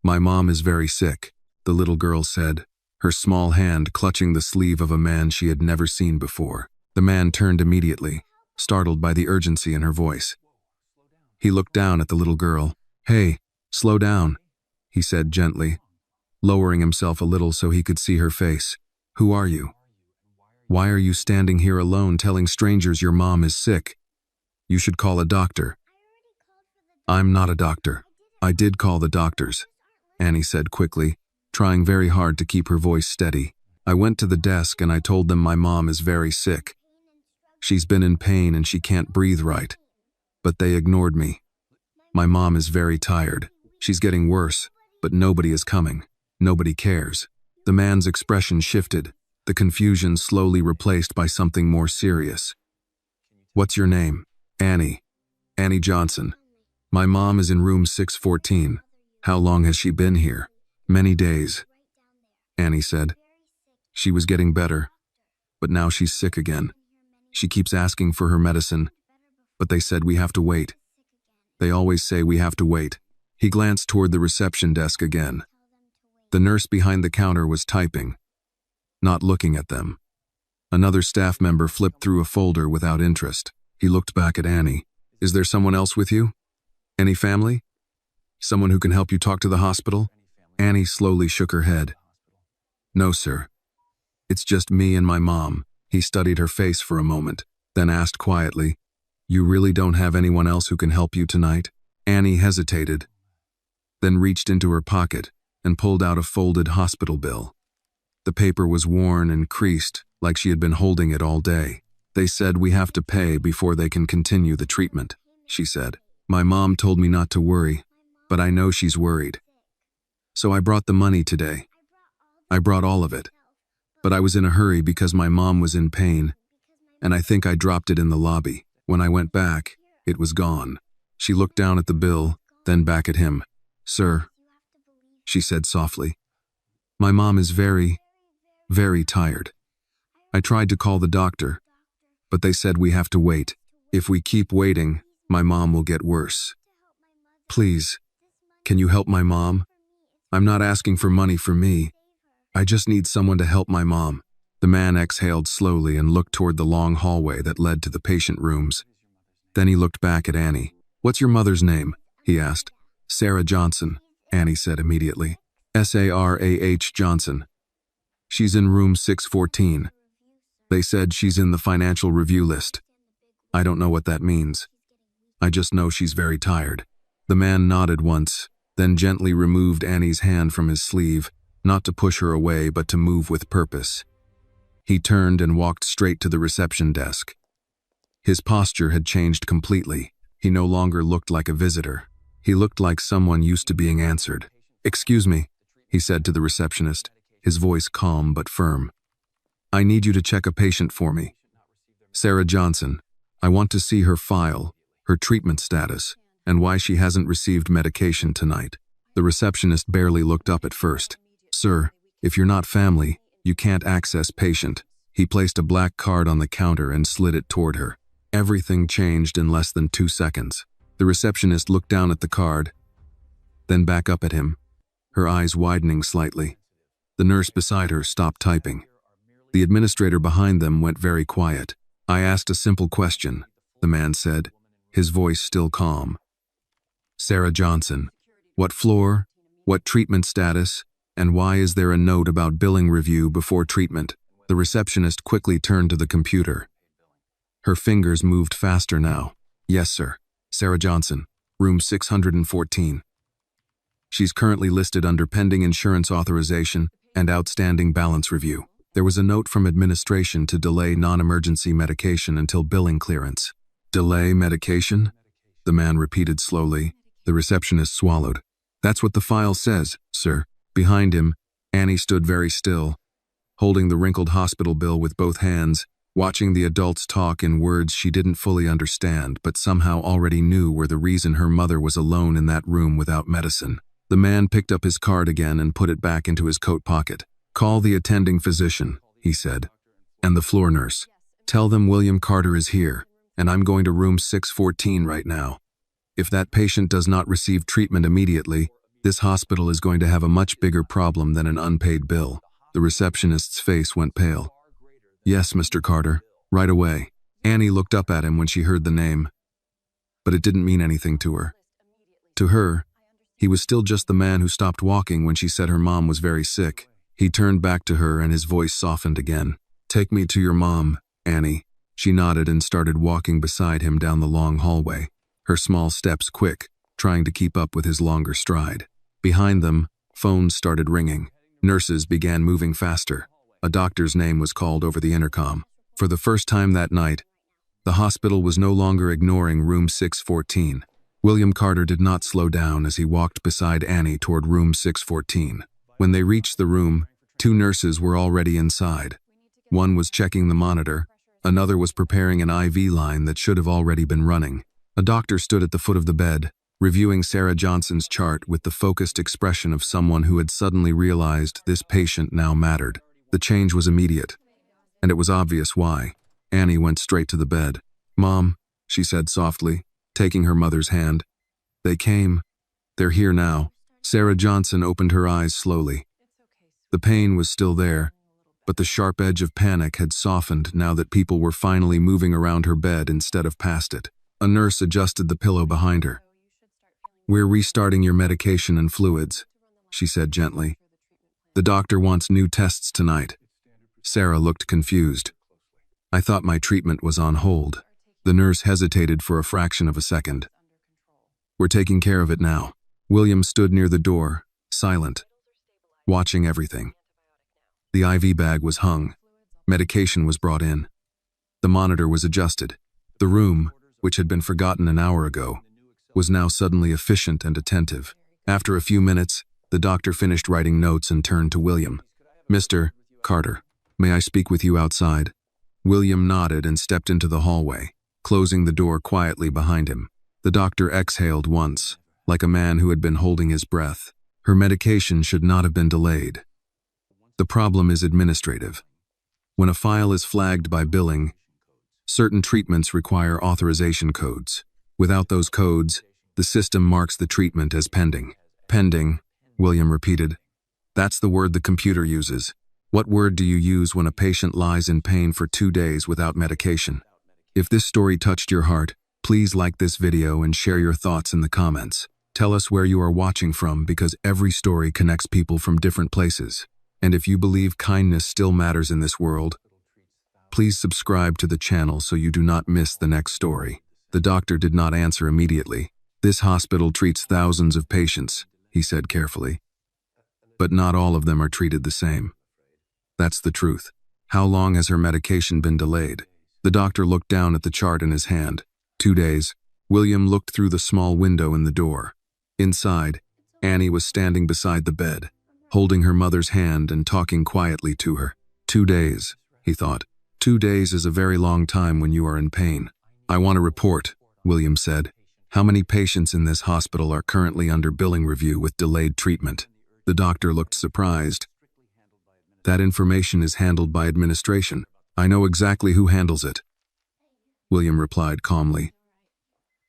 My mom is very sick, the little girl said, her small hand clutching the sleeve of a man she had never seen before. The man turned immediately, startled by the urgency in her voice. He looked down at the little girl. "Hey, slow down," he said gently, lowering himself a little so he could see her face. "Who are you? Why are you standing here alone telling strangers your mom is sick? You should call a doctor." "I'm not a doctor. I did call the doctors," Annie said quickly, trying very hard to keep her voice steady. "I went to the desk and I told them my mom is very sick. She's been in pain and she can't breathe right. But they ignored me. My mom is very tired. She's getting worse, but nobody is coming. Nobody cares." The man's expression shifted, the confusion slowly replaced by something more serious. "What's your name?" "Annie. Annie Johnson. My mom is in room 614. How long has she been here?" "Many days," Annie said. "She was getting better, but now she's sick again. She keeps asking for her medicine, but they said we have to wait. They always say we have to wait." He glanced toward the reception desk again. The nurse behind the counter was typing, not looking at them. Another staff member flipped through a folder without interest. He looked back at Annie. "Is there someone else with you? Any family? Someone who can help you talk to the hospital?" Annie slowly shook her head. "No, sir. It's just me and my mom." He studied her face for a moment, then asked quietly, "You really don't have anyone else who can help you tonight?" Annie hesitated, then reached into her pocket and pulled out a folded hospital bill. The paper was worn and creased, like she had been holding it all day. "They said we have to pay before they can continue the treatment," she said. "My mom told me not to worry, but I know she's worried. So I brought the money today. I brought all of it. But I was in a hurry because my mom was in pain, and I think I dropped it in the lobby. When I went back, it was gone." She looked down at the bill, then back at him. "Sir," she said softly, "my mom is very, very tired. I tried to call the doctor, but they said we have to wait. If we keep waiting, my mom will get worse. Please, can you help my mom? I'm not asking for money for me. I just need someone to help my mom." The man exhaled slowly and looked toward the long hallway that led to the patient rooms. Then he looked back at Annie. "What's your mother's name?" he asked. "Sarah Johnson," Annie said immediately. "Sarah Johnson. She's in room 614. They said she's in the financial review list. I don't know what that means. I just know she's very tired." The man nodded once, then gently removed Annie's hand from his sleeve, not to push her away but to move with purpose. He turned and walked straight to the reception desk. His posture had changed completely. He no longer looked like a visitor. He looked like someone used to being answered. "Excuse me," he said to the receptionist, his voice calm but firm. "I need you to check a patient for me. Sarah Johnson. I want to see her file, her treatment status, and why she hasn't received medication tonight." The receptionist barely looked up at first. "Sir, if you're not family, you can't access patient." He placed a black card on the counter and slid it toward her. Everything changed in less than 2 seconds. The receptionist looked down at the card, then back up at him, her eyes widening slightly. The nurse beside her stopped typing. The administrator behind them went very quiet. "I asked a simple question," the man said, his voice still calm. "Sarah Johnson. What floor, what treatment status, and why is there a note about billing review before treatment?" The receptionist quickly turned to the computer. Her fingers moved faster now. "Yes, sir. Sarah Johnson, room 614. She's currently listed under pending insurance authorization and outstanding balance review. There was a note from administration to delay non-emergency medication until billing clearance." "Delay medication?" the man repeated slowly. The receptionist swallowed. "That's what the file says, sir." Behind him, Annie stood very still, holding the wrinkled hospital bill with both hands, watching the adults talk in words she didn't fully understand but somehow already knew were the reason her mother was alone in that room without medicine. The man picked up his card again and put it back into his coat pocket. "Call the attending physician," he said, "and the floor nurse. Tell them William Carter is here, and I'm going to room 614 right now. If that patient does not receive treatment immediately, This hospital is going to have a much bigger problem than an unpaid bill. The receptionist's face went pale. Yes, Mr. Carter, right away. Annie looked up at him when she heard the name, but it didn't mean anything to her. To her, he was still just the man who stopped walking when she said her mom was very sick. He turned back to her and his voice softened again. Take me to your mom, Annie. She nodded and started walking beside him down the long hallway, her small steps quick, trying to keep up with his longer stride. Behind them, phones started ringing. Nurses began moving faster. A doctor's name was called over the intercom. For the first time that night, the hospital was no longer ignoring room 614. William Carter did not slow down as he walked beside Annie toward room 614. When they reached the room, 2 nurses were already inside. One was checking the monitor, another was preparing an IV line that should have already been running. A doctor stood at the foot of the bed, reviewing Sarah Johnson's chart with the focused expression of someone who had suddenly realized this patient now mattered. The change was immediate, and it was obvious why. Annie went straight to the bed. Mom, she said softly, taking her mother's hand. They came. They're here now. Sarah Johnson opened her eyes slowly. The pain was still there, but the sharp edge of panic had softened now that people were finally moving around her bed instead of past it. A nurse adjusted the pillow behind her. We're restarting your medication and fluids, she said gently. The doctor wants new tests tonight. Sarah looked confused. I thought my treatment was on hold. The nurse hesitated for a fraction of a second. We're taking care of it now. William stood near the door, silent, watching everything. The IV bag was hung. Medication was brought in. The monitor was adjusted. The room, which had been forgotten an hour ago, was now suddenly efficient and attentive. After a few minutes, the doctor finished writing notes and turned to William. Mr. Carter, may I speak with you outside? William nodded and stepped into the hallway, closing the door quietly behind him. The doctor exhaled once, like a man who had been holding his breath. Her medication should not have been delayed. The problem is administrative. When a file is flagged by billing, certain treatments require authorization codes. Without those codes, the system marks the treatment as pending. Pending, William repeated. That's the word the computer uses. What word do you use when a patient lies in pain for 2 days without medication? If this story touched your heart, please like this video and share your thoughts in the comments. Tell us where you are watching from because every story connects people from different places. And if you believe kindness still matters in this world, please subscribe to the channel so you do not miss the next story. The doctor did not answer immediately. This hospital treats thousands of patients, he said carefully. But not all of them are treated the same. That's the truth. How long has her medication been delayed? The doctor looked down at the chart in his hand. 2 days. William looked through the small window in the door. Inside, Annie was standing beside the bed, holding her mother's hand and talking quietly to her. 2 days, he thought. 2 days is a very long time when you are in pain. I want a report, William said. How many patients in this hospital are currently under billing review with delayed treatment? The doctor looked surprised. That information is handled by administration. I know exactly who handles it, William replied calmly.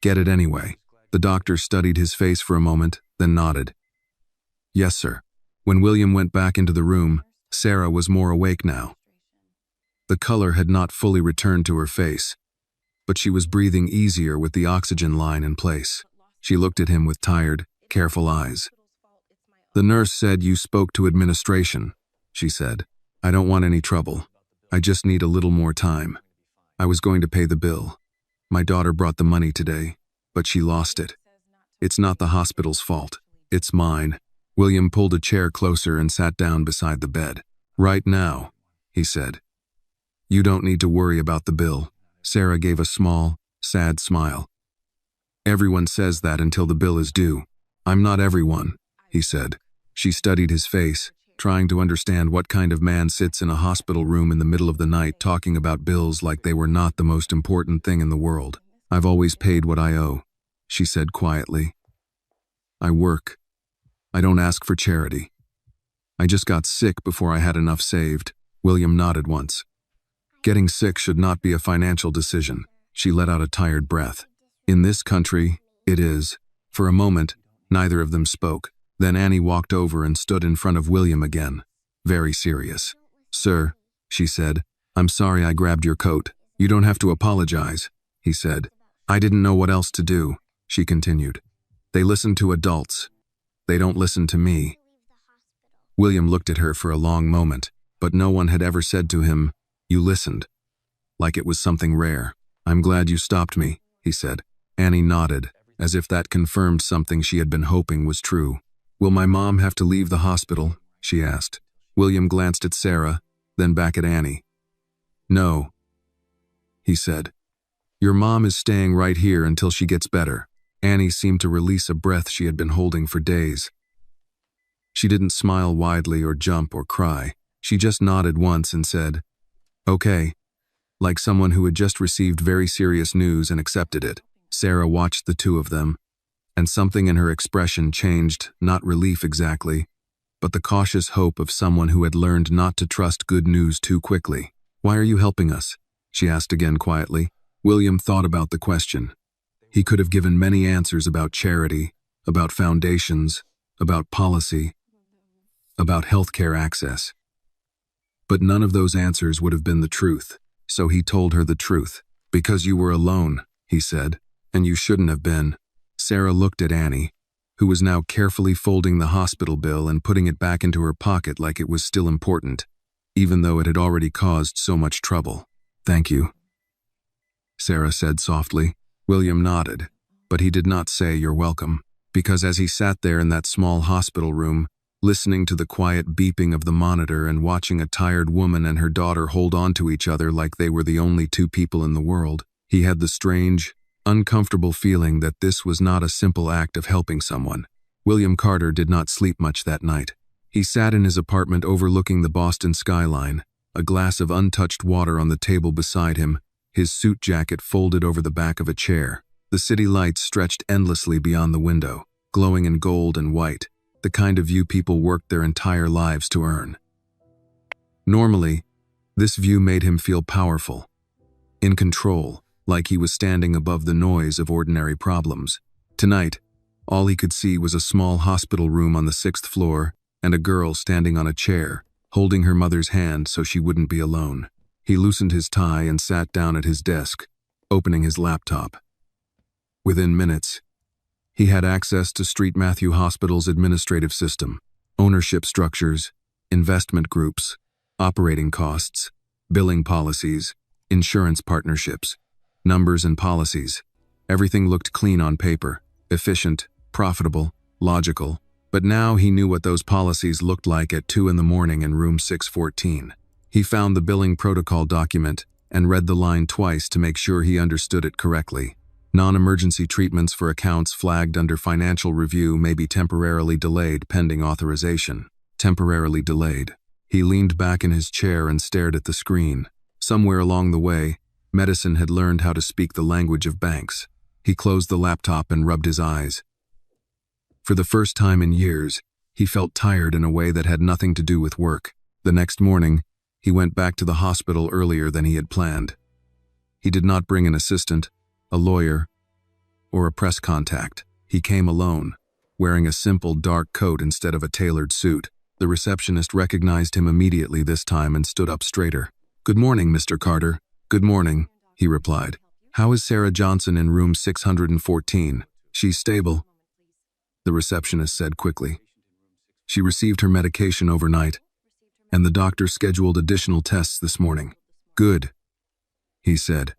Get it anyway. The doctor studied his face for a moment, then nodded. Yes, sir. When William went back into the room, Sarah was more awake now. The color had not fully returned to her face, but she was breathing easier with the oxygen line in place. She looked at him with tired, careful eyes. The nurse said you spoke to administration, she said. I don't want any trouble. I just need a little more time. I was going to pay the bill. My daughter brought the money today, but she lost it. It's not the hospital's fault. It's mine. William pulled a chair closer and sat down beside the bed. Right now, he said. You don't need to worry about the bill. Sarah gave a small, sad smile. Everyone says that until the bill is due. I'm not everyone, he said. She studied his face, trying to understand what kind of man sits in a hospital room in the middle of the night talking about bills like they were not the most important thing in the world. I've always paid what I owe, she said quietly. I work. I don't ask for charity. I just got sick before I had enough saved. William nodded once. Getting sick should not be a financial decision. She let out a tired breath. In this country, it is. For a moment, neither of them spoke. Then Annie walked over and stood in front of William again, very serious. "Sir," she said, "I'm sorry I grabbed your coat. You don't have to apologize," he said. "I didn't know what else to do," she continued. "They listen to adults. They don't listen to me." William looked at her for a long moment, but no one had ever said to him, "You listened," like it was something rare. "I'm glad you stopped me," he said. Annie nodded, as if that confirmed something she had been hoping was true. "Will my mom have to leave the hospital?" she asked. William glanced at Sarah, then back at Annie. "No," he said. "Your mom is staying right here until she gets better." Annie seemed to release a breath she had been holding for days. She didn't smile widely or jump or cry. She just nodded once and said, "Okay," like someone who had just received very serious news and accepted it. Sarah watched the two of them, and something in her expression changed, not relief exactly, but the cautious hope of someone who had learned not to trust good news too quickly. "Why are you helping us?" she asked again quietly. William thought about the question. He could have given many answers about charity, about foundations, about policy, about healthcare access. But none of those answers would have been the truth, so he told her the truth. "Because you were alone," he said, "and you shouldn't have been." Sarah looked at Annie, who was now carefully folding the hospital bill and putting it back into her pocket like it was still important, even though it had already caused so much trouble. "Thank you," Sarah said softly. William nodded, but he did not say "you're welcome," because as he sat there in that small hospital room, listening to the quiet beeping of the monitor and watching a tired woman and her daughter hold on to each other like they were the only two people in the world, he had the strange, uncomfortable feeling that this was not a simple act of helping someone. William Carter did not sleep much that night. He sat in his apartment overlooking the Boston skyline, a glass of untouched water on the table beside him, his suit jacket folded over the back of a chair. The city lights stretched endlessly beyond the window, glowing in gold and white, the kind of view people worked their entire lives to earn. Normally, this view made him feel powerful, in control, like he was standing above the noise of ordinary problems. Tonight, all he could see was a small hospital room on the 6th floor and a girl standing on a chair, holding her mother's hand so she wouldn't be alone. He loosened his tie and sat down at his desk, opening his laptop. Within minutes, he had access to St. Matthew Hospital's administrative system, ownership structures, investment groups, operating costs, billing policies, insurance partnerships, numbers and policies. Everything looked clean on paper, efficient, profitable, logical, but now he knew what those policies looked like at 2 in the morning in room 614. He found the billing protocol document and read the line twice to make sure he understood it correctly. Non-emergency treatments for accounts flagged under financial review may be temporarily delayed pending authorization. Temporarily delayed. He leaned back in his chair and stared at the screen. Somewhere along the way, medicine had learned how to speak the language of banks. He closed the laptop and rubbed his eyes. For the first time in years, he felt tired in a way that had nothing to do with work. The next morning, he went back to the hospital earlier than he had planned. He did not bring an assistant, a lawyer, or a press contact. He came alone, wearing a simple dark coat instead of a tailored suit. The receptionist recognized him immediately this time and stood up straighter. "Good morning, Mr. Carter." "Good morning," he replied. "How is Sarah Johnson in room 614? "She's stable," the receptionist said quickly. "She received her medication overnight, and the doctor scheduled additional tests this morning." "Good," he said.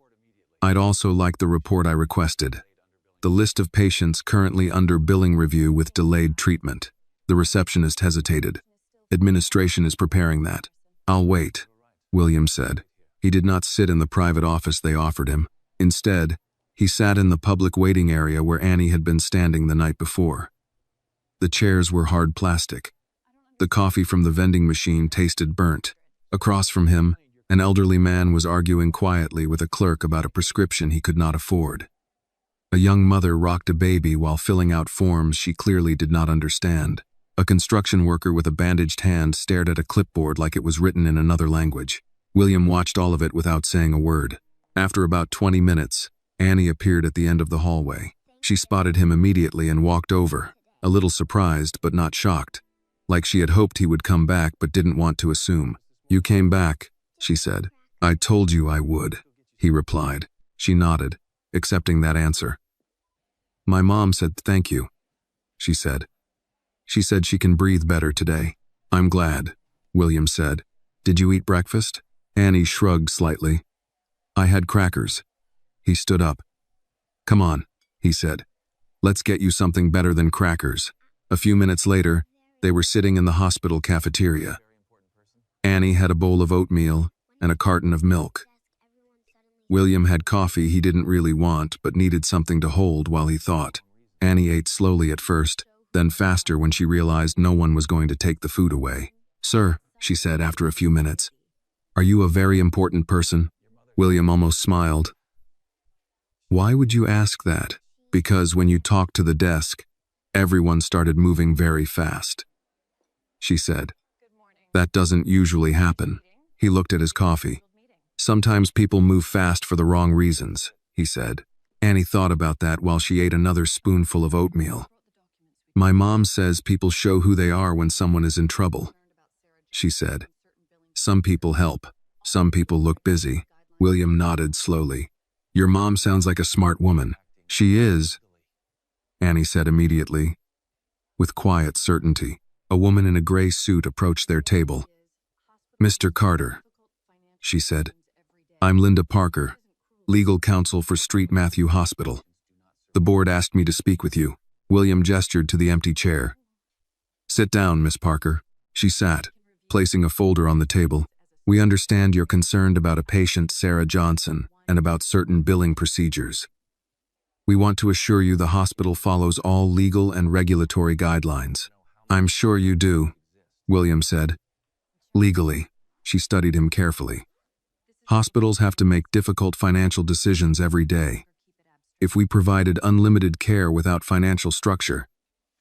"I'd also like the report I requested. The list of patients currently under billing review with delayed treatment." The receptionist hesitated. "Administration is preparing that." "I'll wait," William said. He did not sit in the private office they offered him. Instead, he sat in the public waiting area where Annie had been standing the night before. The chairs were hard plastic. The coffee from the vending machine tasted burnt. Across from him, an elderly man was arguing quietly with a clerk about a prescription he could not afford. A young mother rocked a baby while filling out forms she clearly did not understand. A construction worker with a bandaged hand stared at a clipboard like it was written in another language. William watched all of it without saying a word. After about 20 minutes, Annie appeared at the end of the hallway. She spotted him immediately and walked over, a little surprised but not shocked, like she had hoped he would come back but didn't want to assume. "You came back," she said. "I told you I would," he replied. She nodded, accepting that answer. "My mom said thank you," she said. "She said she can breathe better today." "I'm glad," William said. "Did you eat breakfast?" Annie shrugged slightly. "I had crackers." He stood up. "Come on," he said. "Let's get you something better than crackers." A few minutes later, they were sitting in the hospital cafeteria. Annie had a bowl of oatmeal and a carton of milk. William had coffee he didn't really want but needed something to hold while he thought. Annie ate slowly at first, then faster when she realized no one was going to take the food away. "Sir," she said after a few minutes, "are you a very important person?" William almost smiled. "Why would you ask that?" "Because when you talked to the desk, everyone started moving very fast," she said. "That doesn't usually happen." He looked at his coffee. "Sometimes people move fast for the wrong reasons," he said. Annie thought about that while she ate another spoonful of oatmeal. "My mom says people show who they are when someone is in trouble," she said. "Some people help. Some people look busy." William nodded slowly. "Your mom sounds like a smart woman." "She is," Annie said immediately. With quiet certainty, a woman in a gray suit approached their table. "Mr. Carter," she said. "I'm Linda Parker, legal counsel for Street Matthew Hospital. The board asked me to speak with you." William gestured to the empty chair. "Sit down, Miss Parker." She sat, placing a folder on the table. "We understand you're concerned about a patient, Sarah Johnson, and about certain billing procedures. We want to assure you the hospital follows all legal and regulatory guidelines." "I'm sure you do," William said. "Legally," she studied him carefully. "Hospitals have to make difficult financial decisions every day. If we provided unlimited care without financial structure,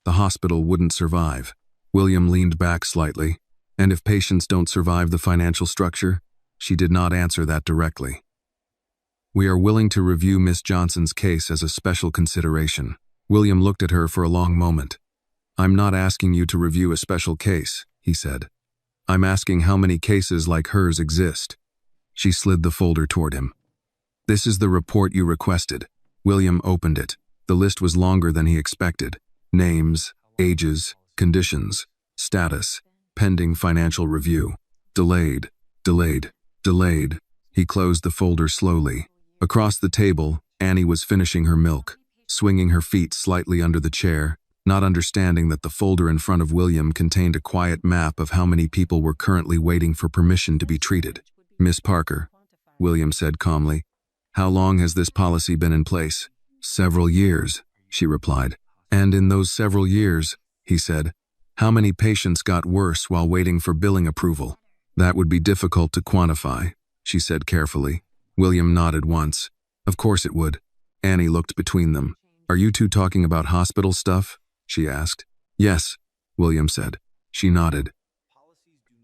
the hospital wouldn't survive." William leaned back slightly. "And if patients don't survive the financial structure?" She did not answer that directly. "We are willing to review Miss Johnson's case as a special consideration." William looked at her for a long moment. "I'm not asking you to review a special case," he said. "I'm asking how many cases like hers exist." She slid the folder toward him. "This is the report you requested." William opened it. The list was longer than he expected. Names, ages, conditions, status, pending financial review. Delayed, delayed, delayed. He closed the folder slowly. Across the table, Annie was finishing her milk, swinging her feet slightly under the chair, not understanding that the folder in front of William contained a quiet map of how many people were currently waiting for permission to be treated. "Miss Parker," William said calmly, "how long has this policy been in place?" "Several years," she replied. "And in those several years," he said, "how many patients got worse while waiting for billing approval?" "That would be difficult to quantify," she said carefully. William nodded once. "Of course it would." Annie looked between them. "Are you two talking about hospital stuff?" she asked. "Yes," William said. She nodded.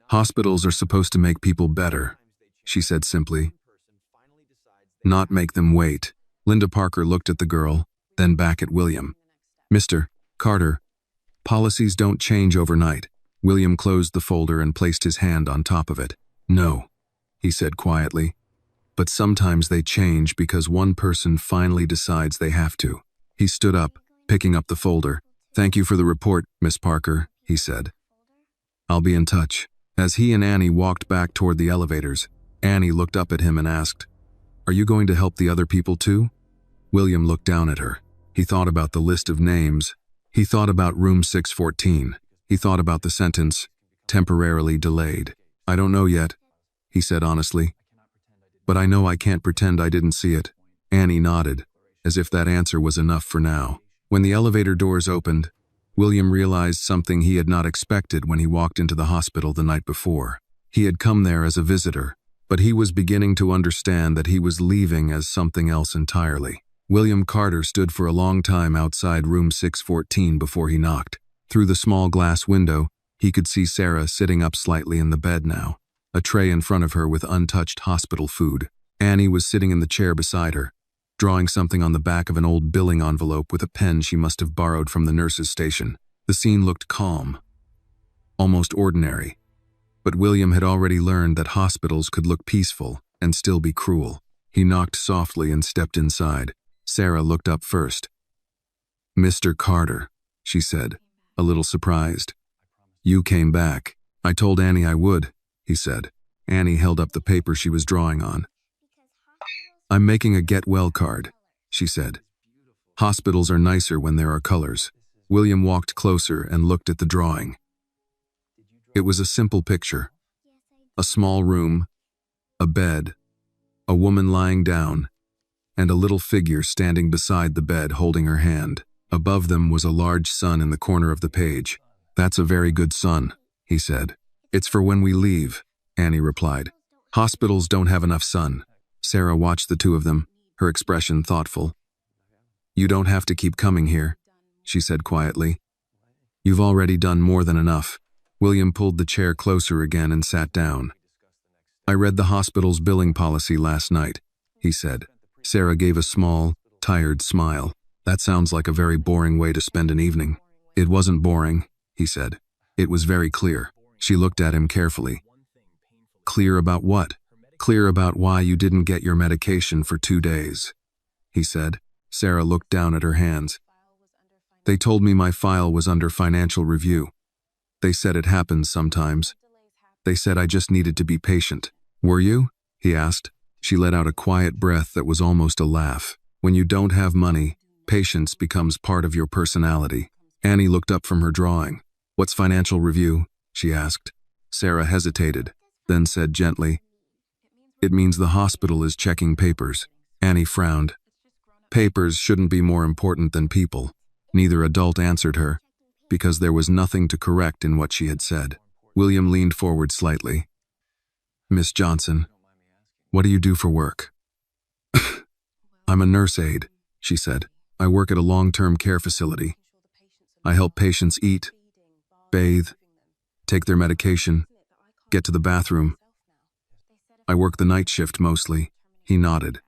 "Hospitals are supposed to make people better," she said simply. "Not make them wait." Linda Parker looked at the girl, then back at William. "Mr. Carter, policies don't change overnight." William closed the folder and placed his hand on top of it. "No," he said quietly. "But sometimes they change because one person finally decides they have to." He stood up, picking up the folder. "Thank you for the report, Miss Parker," he said. "I'll be in touch." As he and Annie walked back toward the elevators, Annie looked up at him and asked, "Are you going to help the other people too?" William looked down at her. He thought about the list of names. He thought about room 614. He thought about the sentence, "temporarily delayed." "I don't know yet," he said honestly. "But I know I can't pretend I didn't see it." Annie nodded, as if that answer was enough for now. When the elevator doors opened, William realized something he had not expected when he walked into the hospital the night before. He had come there as a visitor, but he was beginning to understand that he was leaving as something else entirely. William Carter stood for a long time outside room 614 before he knocked. Through the small glass window, he could see Sarah sitting up slightly in the bed now, a tray in front of her with untouched hospital food. Annie was sitting in the chair beside her, drawing something on the back of an old billing envelope with a pen she must have borrowed from the nurse's station. The scene looked calm, almost ordinary, but William had already learned that hospitals could look peaceful and still be cruel. He knocked softly and stepped inside. Sarah looked up first. "Mr. Carter," she said, a little surprised. "You came back. I told Annie I would," he said. Annie held up the paper she was drawing on. "I'm making a get well card," she said. "Hospitals are nicer when there are colors." William walked closer and looked at the drawing. It was a simple picture. A small room, a bed, a woman lying down, and a little figure standing beside the bed holding her hand. Above them was a large sun in the corner of the page. "That's a very good sun," he said. "It's for when we leave," Annie replied. "Hospitals don't have enough sun." Sarah watched the two of them, her expression thoughtful. "You don't have to keep coming here," she said quietly. "You've already done more than enough." William pulled the chair closer again and sat down. "I read the hospital's billing policy last night," he said. Sarah gave a small, tired smile. "That sounds like a very boring way to spend an evening." "It wasn't boring," he said. "It was very clear." She looked at him carefully. "Clear about what?" "Clear about why you didn't get your medication for 2 days," he said. Sarah looked down at her hands. "They told me my file was under financial review. They said it happens sometimes. They said I just needed to be patient." "Were you?" he asked. She let out a quiet breath that was almost a laugh. "When you don't have money, patience becomes part of your personality." Annie looked up from her drawing. "What's financial review?" she asked. Sarah hesitated, then said gently, "It means the hospital is checking papers." Annie frowned. "Papers shouldn't be more important than people." Neither adult answered her, because there was nothing to correct in what she had said. William leaned forward slightly. "Miss Johnson, what do you do for work?" "I'm a nurse aide," she said. "I work at a long-term care facility. I help patients eat, bathe, take their medication, get to the bathroom. I work the night shift mostly." He nodded.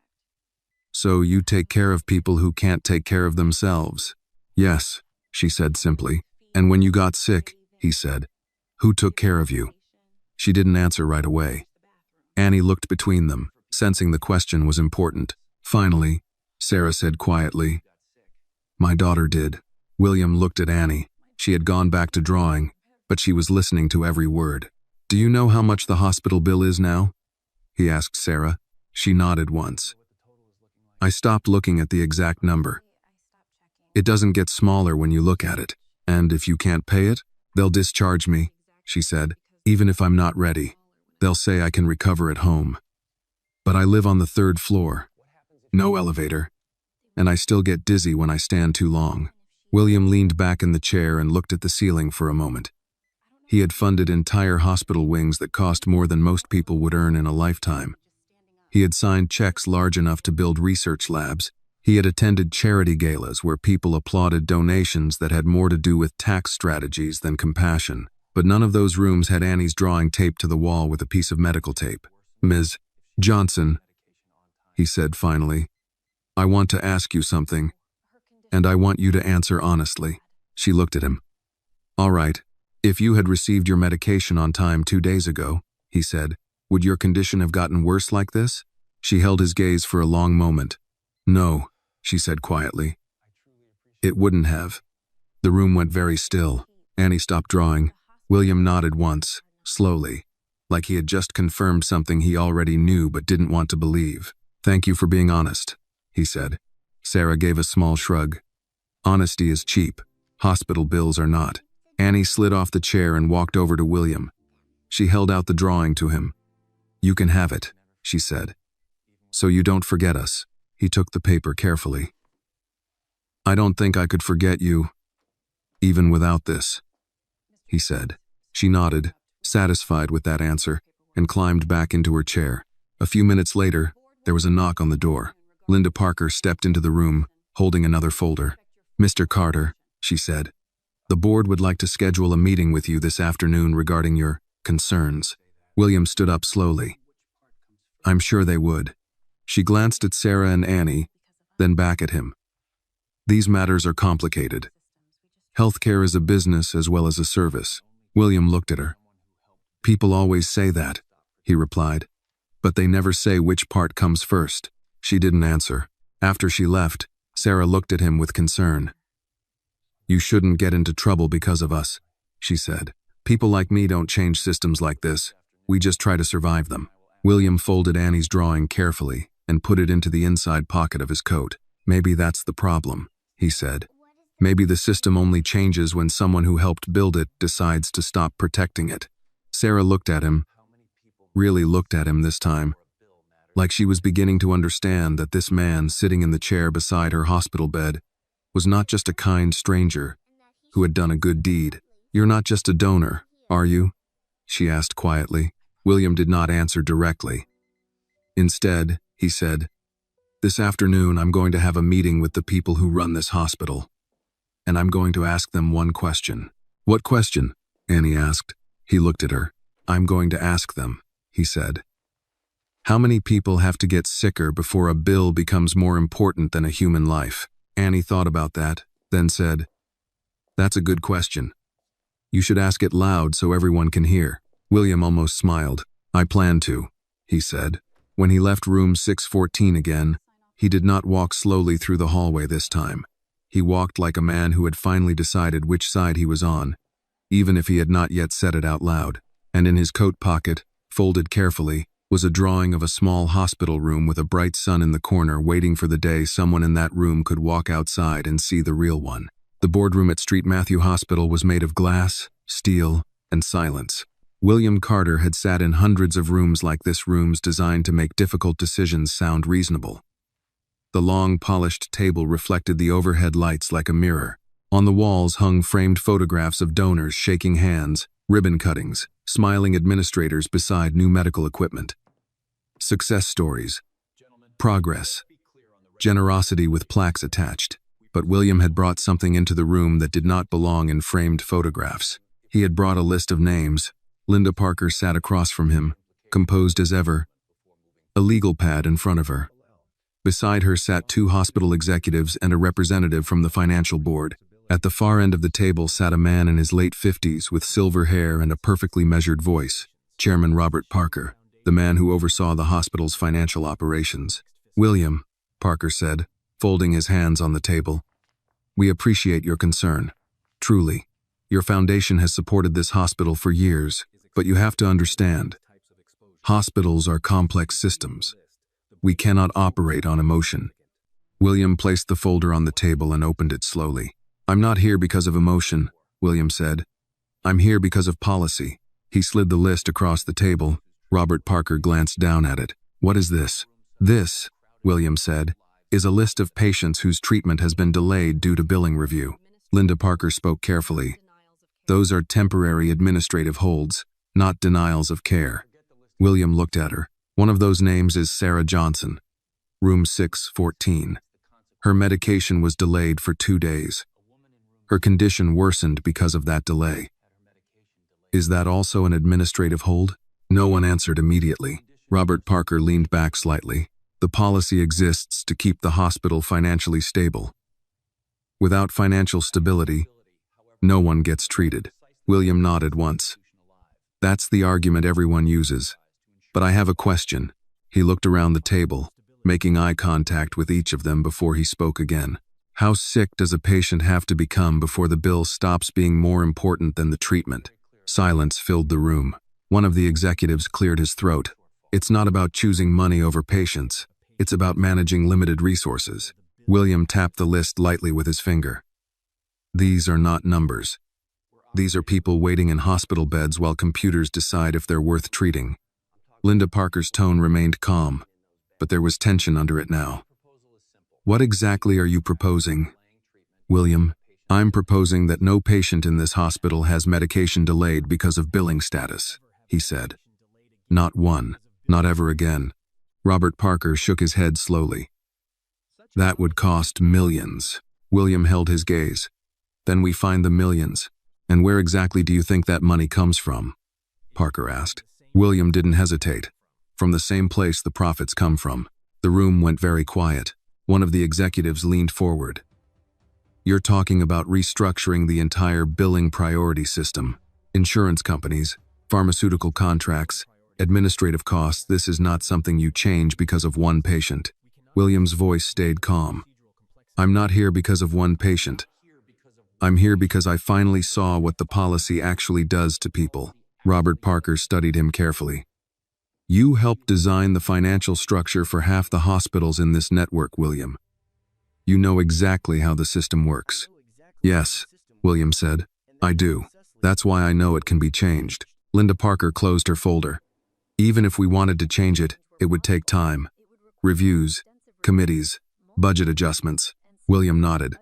"So you take care of people who can't take care of themselves?" "Yes," she said simply. "And when you got sick," he said, "who took care of you?" She didn't answer right away. Annie looked between them, sensing the question was important. Finally, Sarah said quietly, "My daughter did." William looked at Annie. She had gone back to drawing, but she was listening to every word. "Do you know how much the hospital bill is now?" he asked Sarah. She nodded once. "I stopped looking at the exact number. It doesn't get smaller when you look at it. And if you can't pay it, they'll discharge me," she said. "Even if I'm not ready, they'll say I can recover at home. But I live on the 3rd floor. No elevator. And I still get dizzy when I stand too long." William leaned back in the chair and looked at the ceiling for a moment. He had funded entire hospital wings that cost more than most people would earn in a lifetime. He had signed checks large enough to build research labs. He had attended charity galas where people applauded donations that had more to do with tax strategies than compassion. But none of those rooms had Annie's drawing taped to the wall with a piece of medical tape. "Ms. Johnson," he said finally, "I want to ask you something, and I want you to answer honestly." She looked at him. "All right. If you had received your medication on time 2 days ago," he said, "would your condition have gotten worse like this?" She held his gaze for a long moment. "No," she said quietly. "It wouldn't have." The room went very still. Annie stopped drawing. William nodded once, slowly, like he had just confirmed something he already knew but didn't want to believe. "Thank you for being honest," he said. Sarah gave a small shrug. "Honesty is cheap. Hospital bills are not." Annie slid off the chair and walked over to William. She held out the drawing to him. "You can have it," she said. "So you don't forget us." He took the paper carefully. "I don't think I could forget you, even without this," he said. She nodded, satisfied with that answer, and climbed back into her chair. A few minutes later, there was a knock on the door. Linda Parker stepped into the room, holding another folder. "Mr. Carter," she said, "the board would like to schedule a meeting with you this afternoon regarding your concerns." William stood up slowly. "I'm sure they would." She glanced at Sarah and Annie, then back at him. "These matters are complicated. Healthcare is a business as well as a service. William looked at her. People always say that, he replied. But they never say which part comes first. She didn't answer. After she left, Sarah looked at him with concern. You shouldn't get into trouble because of us, she said. People like me don't change systems like this. We just try to survive them. William folded Annie's drawing carefully and put it into the inside pocket of his coat. Maybe that's the problem, he said. Maybe the system only changes when someone who helped build it decides to stop protecting it. Sarah looked at him, really looked at him this time, like she was beginning to understand that this man sitting in the chair beside her hospital bed was not just a kind stranger who had done a good deed. You're not just a donor, are you? She asked quietly. William did not answer directly. Instead, he said, this afternoon I'm going to have a meeting with the people who run this hospital. And I'm going to ask them one question. What question? Annie asked. He looked at her. I'm going to ask them, he said. How many people have to get sicker before a bill becomes more important than a human life? Annie thought about that, then said, that's a good question. You should ask it loud so everyone can hear. William almost smiled. I plan to, he said. When he left room 614 again, he did not walk slowly through the hallway this time. He walked like a man who had finally decided which side he was on, even if he had not yet said it out loud. And in his coat pocket, folded carefully, was a drawing of a small hospital room with a bright sun in the corner waiting for the day someone in that room could walk outside and see the real one. The boardroom at St. Matthew Hospital was made of glass, steel, and silence. William Carter had sat in hundreds of rooms like this, rooms designed to make difficult decisions sound reasonable. The long, polished table reflected the overhead lights like a mirror. On the walls hung framed photographs of donors shaking hands, ribbon cuttings, smiling administrators beside new medical equipment. Success stories, progress, generosity with plaques attached. But William had brought something into the room that did not belong in framed photographs. He had brought a list of names. Linda Parker sat across from him, composed as ever, a legal pad in front of her. Beside her sat two hospital executives and a representative from the financial board. At the far end of the table sat a man in his late 50s with silver hair and a perfectly measured voice, Chairman Robert Parker, the man who oversaw the hospital's financial operations. William, Parker said, folding his hands on the table, we appreciate your concern. Truly, your foundation has supported this hospital for years, but you have to understand, hospitals are complex systems. We cannot operate on emotion. William placed the folder on the table and opened it slowly. I'm not here because of emotion, William said. I'm here because of policy. He slid the list across the table. Robert Parker glanced down at it. What is this? This, William said, is a list of patients whose treatment has been delayed due to billing review. Linda Parker spoke carefully. Those are temporary administrative holds, not denials of care. William looked at her. One of those names is Sarah Johnson, room 614. Her medication was delayed for 2 days. Her condition worsened because of that delay. Is that also an administrative hold? No one answered immediately. Robert Parker leaned back slightly. The policy exists to keep the hospital financially stable. Without financial stability, no one gets treated. William nodded once. That's the argument everyone uses. But I have a question. He looked around the table, making eye contact with each of them before he spoke again. How sick does a patient have to become before the bill stops being more important than the treatment? Silence filled the room. One of the executives cleared his throat. It's not about choosing money over patients. It's about managing limited resources. William tapped the list lightly with his finger. These are not numbers. These are people waiting in hospital beds while computers decide if they're worth treating. Linda Parker's tone remained calm, but there was tension under it now. What exactly are you proposing? William, I'm proposing that no patient in this hospital has medication delayed because of billing status, he said. Not one, not ever again. Robert Parker shook his head slowly. That would cost millions. William held his gaze. Then we find the millions. And where exactly do you think that money comes from? Parker asked. William didn't hesitate. From the same place the profits come from. The room went very quiet. One of the executives leaned forward. You're talking about restructuring the entire billing priority system. Insurance companies, pharmaceutical contracts, administrative costs. This is not something you change because of one patient. William's voice stayed calm. I'm not here because of one patient. I'm here because I finally saw what the policy actually does to people. Robert Parker studied him carefully. You helped design the financial structure for half the hospitals in this network, William. You know exactly how the system works. Yes, William said. I do. That's why I know it can be changed. Linda Parker closed her folder. Even if we wanted to change it, it would take time. Reviews, committees, budget adjustments. William nodded.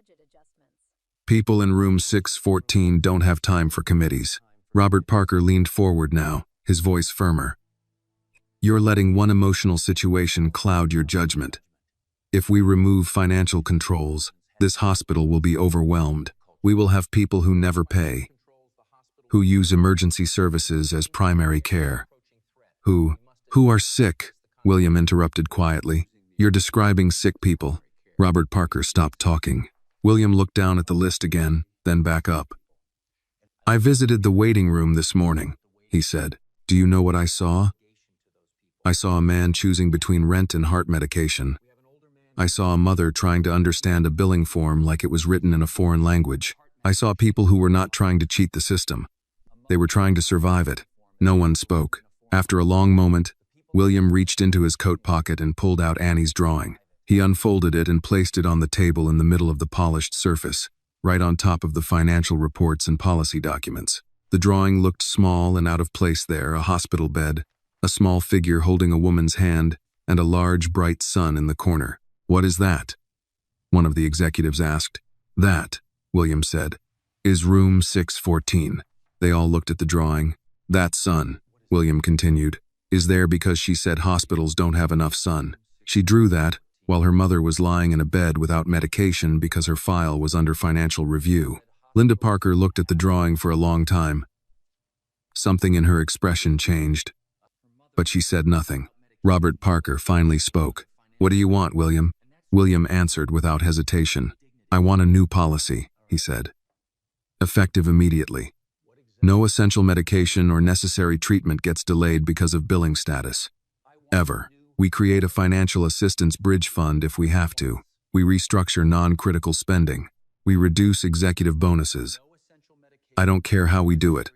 People in room 614 don't have time for committees. Robert Parker leaned forward now, his voice firmer. You're letting one emotional situation cloud your judgment. If we remove financial controls, this hospital will be overwhelmed. We will have people who never pay, who use emergency services as primary care, who are sick, William interrupted quietly. You're describing sick people. Robert Parker stopped talking. William looked down at the list again, then back up. I visited the waiting room this morning, he said. Do you know what I saw? I saw a man choosing between rent and heart medication. I saw a mother trying to understand a billing form like it was written in a foreign language. I saw people who were not trying to cheat the system. They were trying to survive it. No one spoke. After a long moment, William reached into his coat pocket and pulled out Annie's drawing. He unfolded it and placed it on the table in the middle of the polished surface, right on top of the financial reports and policy documents. The drawing looked small and out of place there, a hospital bed, a small figure holding a woman's hand, and a large, bright sun in the corner. What is that? One of the executives asked. That, William said, is room 614. They all looked at the drawing. That sun, William continued, is there because she said hospitals don't have enough sun. She drew that while her mother was lying in a bed without medication because her file was under financial review. Linda Parker looked at the drawing for a long time. Something in her expression changed, but she said nothing. Robert Parker finally spoke. What do you want, William? William answered without hesitation. I want a new policy, he said. Effective immediately. No essential medication or necessary treatment gets delayed because of billing status. Ever. We create a financial assistance bridge fund if we have to. We restructure non-critical spending. We reduce executive bonuses. I don't care how we do it.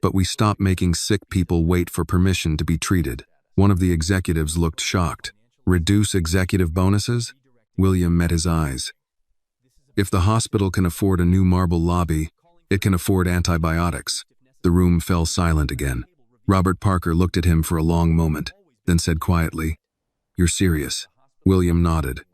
But we stop making sick people wait for permission to be treated. One of the executives looked shocked. Reduce executive bonuses? William met his eyes. If the hospital can afford a new marble lobby, it can afford antibiotics. The room fell silent again. Robert Parker looked at him for a long moment, then said quietly, You're serious? William nodded.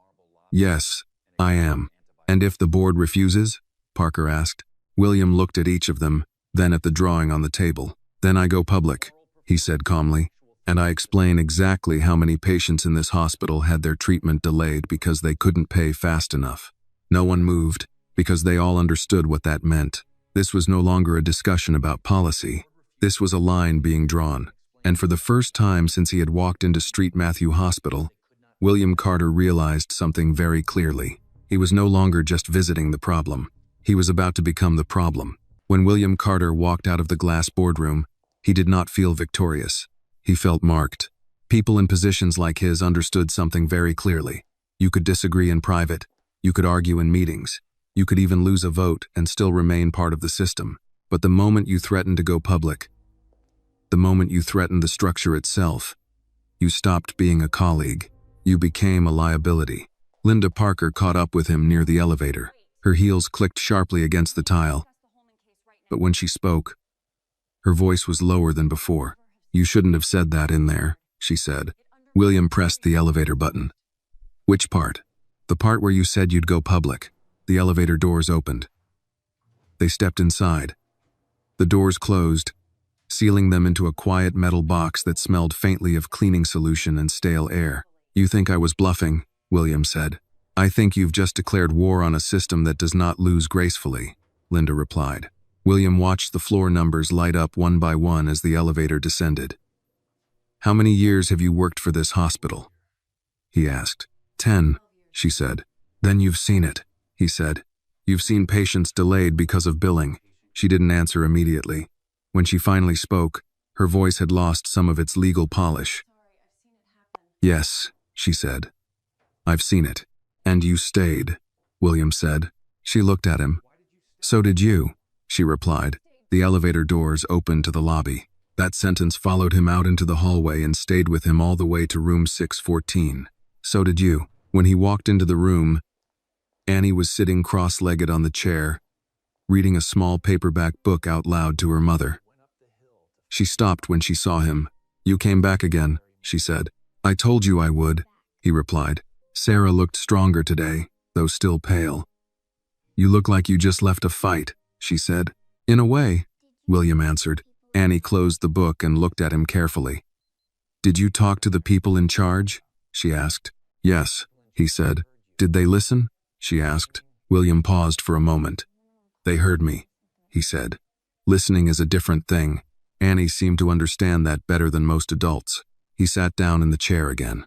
Yes, I am. And if the board refuses? Parker asked. William looked at each of them, then at the drawing on the table. Then I go public, he said calmly. And I explain exactly how many patients in this hospital had their treatment delayed because they couldn't pay fast enough. No one moved, because they all understood what that meant. This was no longer a discussion about policy. This was a line being drawn. And for the first time since he had walked into Street Matthew Hospital, William Carter realized something very clearly. He was no longer just visiting the problem. He was about to become the problem. When William Carter walked out of the glass boardroom, he did not feel victorious. He felt marked. People in positions like his understood something very clearly. You could disagree in private. You could argue in meetings. You could even lose a vote and still remain part of the system. But the moment you threatened to go public, the moment you threatened the structure itself, you stopped being a colleague. You became a liability. Linda Parker caught up with him near the elevator. Her heels clicked sharply against the tile. But when she spoke, her voice was lower than before. You shouldn't have said that in there, she said. William pressed the elevator button. Which part? The part where you said you'd go public. The elevator doors opened. They stepped inside. The doors closed, sealing them into a quiet metal box that smelled faintly of cleaning solution and stale air. You think I was bluffing, William said. I think you've just declared war on a system that does not lose gracefully, Linda replied. William watched the floor numbers light up one by one as the elevator descended. How many years have you worked for this hospital? He asked. 10, she said. Then you've seen it, he said. You've seen patients delayed because of billing. She didn't answer immediately. When she finally spoke, her voice had lost some of its legal polish. Yes, she said. I've seen it. And you stayed, William said. She looked at him. So did you, she replied. The elevator doors opened to the lobby. That sentence followed him out into the hallway and stayed with him all the way to room 614. So did you. When he walked into the room, Annie was sitting cross-legged on the chair, reading a small paperback book out loud to her mother. She stopped when she saw him. You came back again, she said. I told you I would, he replied. Sarah looked stronger today, though still pale. You look like you just left a fight, she said. In a way, William answered. Annie closed the book and looked at him carefully. Did you talk to the people in charge? She asked. Yes, he said. Did they listen? She asked. William paused for a moment. They heard me, he said. Listening is a different thing. Annie seemed to understand that better than most adults. He sat down in the chair again.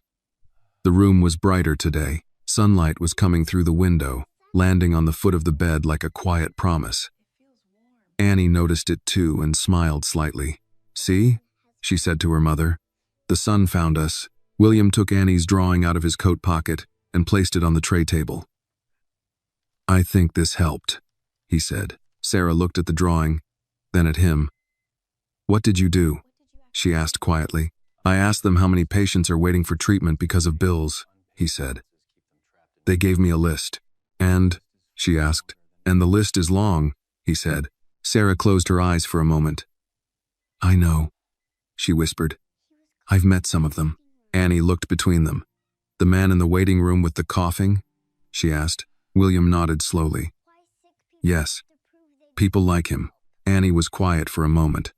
The room was brighter today. Sunlight was coming through the window, landing on the foot of the bed like a quiet promise. Annie noticed it too and smiled slightly. See? She said to her mother. The sun found us. William took Annie's drawing out of his coat pocket and placed it on the tray table. I think this helped, he said. Sarah looked at the drawing, then at him. What did you do? She asked quietly. I asked them how many patients are waiting for treatment because of bills, he said. They gave me a list. And? She asked. And the list is long, he said. Sarah closed her eyes for a moment. I know, she whispered. I've met some of them. Annie looked between them. The man in the waiting room with the coughing? She asked. William nodded slowly. Yes. People like him. Annie was quiet for a moment.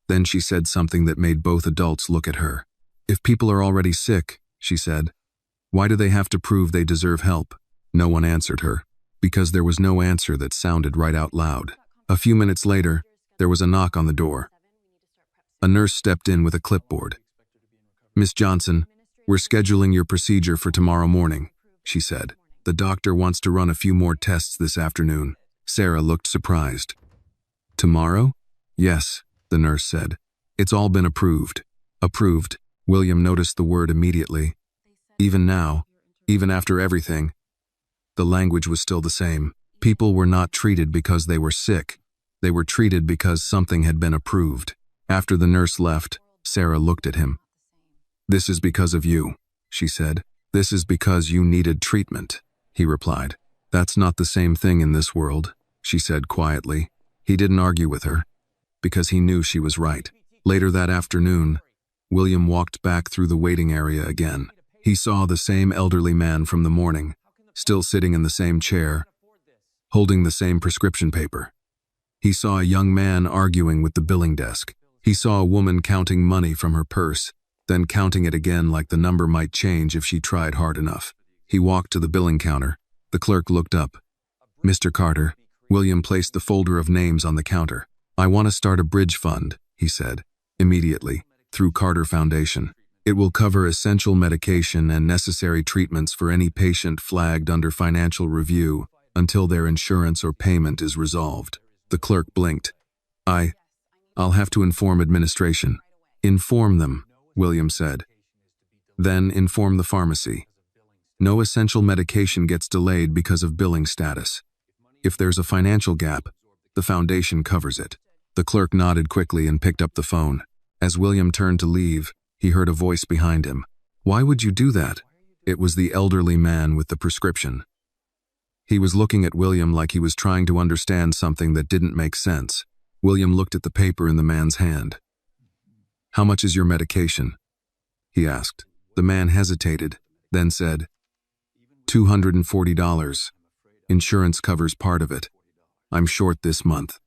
Then she said something that made both adults look at her. If people are already sick, she said, why do they have to prove they deserve help? No one answered her, because there was no answer that sounded right out loud. A few minutes later, there was a knock on the door. A nurse stepped in with a clipboard. Miss Johnson, we're scheduling your procedure for tomorrow morning, she said. The doctor wants to run a few more tests this afternoon. Sarah looked surprised. Tomorrow? Yes, the nurse said. It's all been approved. Approved. William noticed the word immediately. Even now, even after everything, the language was still the same. People were not treated because they were sick. They were treated because something had been approved. After the nurse left, Sarah looked at him. This is because of you, she said. This is because you needed treatment, he replied. That's not the same thing in this world, she said quietly. He didn't argue with her, because he knew she was right. Later that afternoon, William walked back through the waiting area again. He saw the same elderly man from the morning, still sitting in the same chair, holding the same prescription paper. He saw a young man arguing with the billing desk. He saw a woman counting money from her purse, then counting it again like the number might change if she tried hard enough. He walked to the billing counter. The clerk looked up. Mr. Carter. William placed the folder of names on the counter. I want to start a bridge fund, he said, immediately, through Carter Foundation. It will cover essential medication and necessary treatments for any patient flagged under financial review until their insurance or payment is resolved. The clerk blinked. I'll have to inform administration. Inform them, William said. Then inform the pharmacy. No essential medication gets delayed because of billing status. If there's a financial gap, the foundation covers it. The clerk nodded quickly and picked up the phone. As William turned to leave, he heard a voice behind him. Why would you do that? It was the elderly man with the prescription. He was looking at William like he was trying to understand something that didn't make sense. William looked at the paper in the man's hand. How much is your medication? He asked. The man hesitated, then said, $240. Insurance covers part of it. I'm short this month.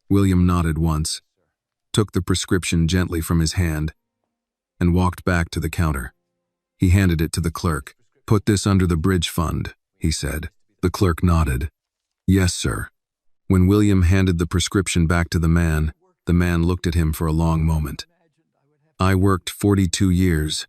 William nodded once, took the prescription gently from his hand, and walked back to the counter. He handed it to the clerk. Put this under the bridge fund, he said. The clerk nodded. Yes, sir. When William handed the prescription back to the man looked at him for a long moment. I worked 42 years,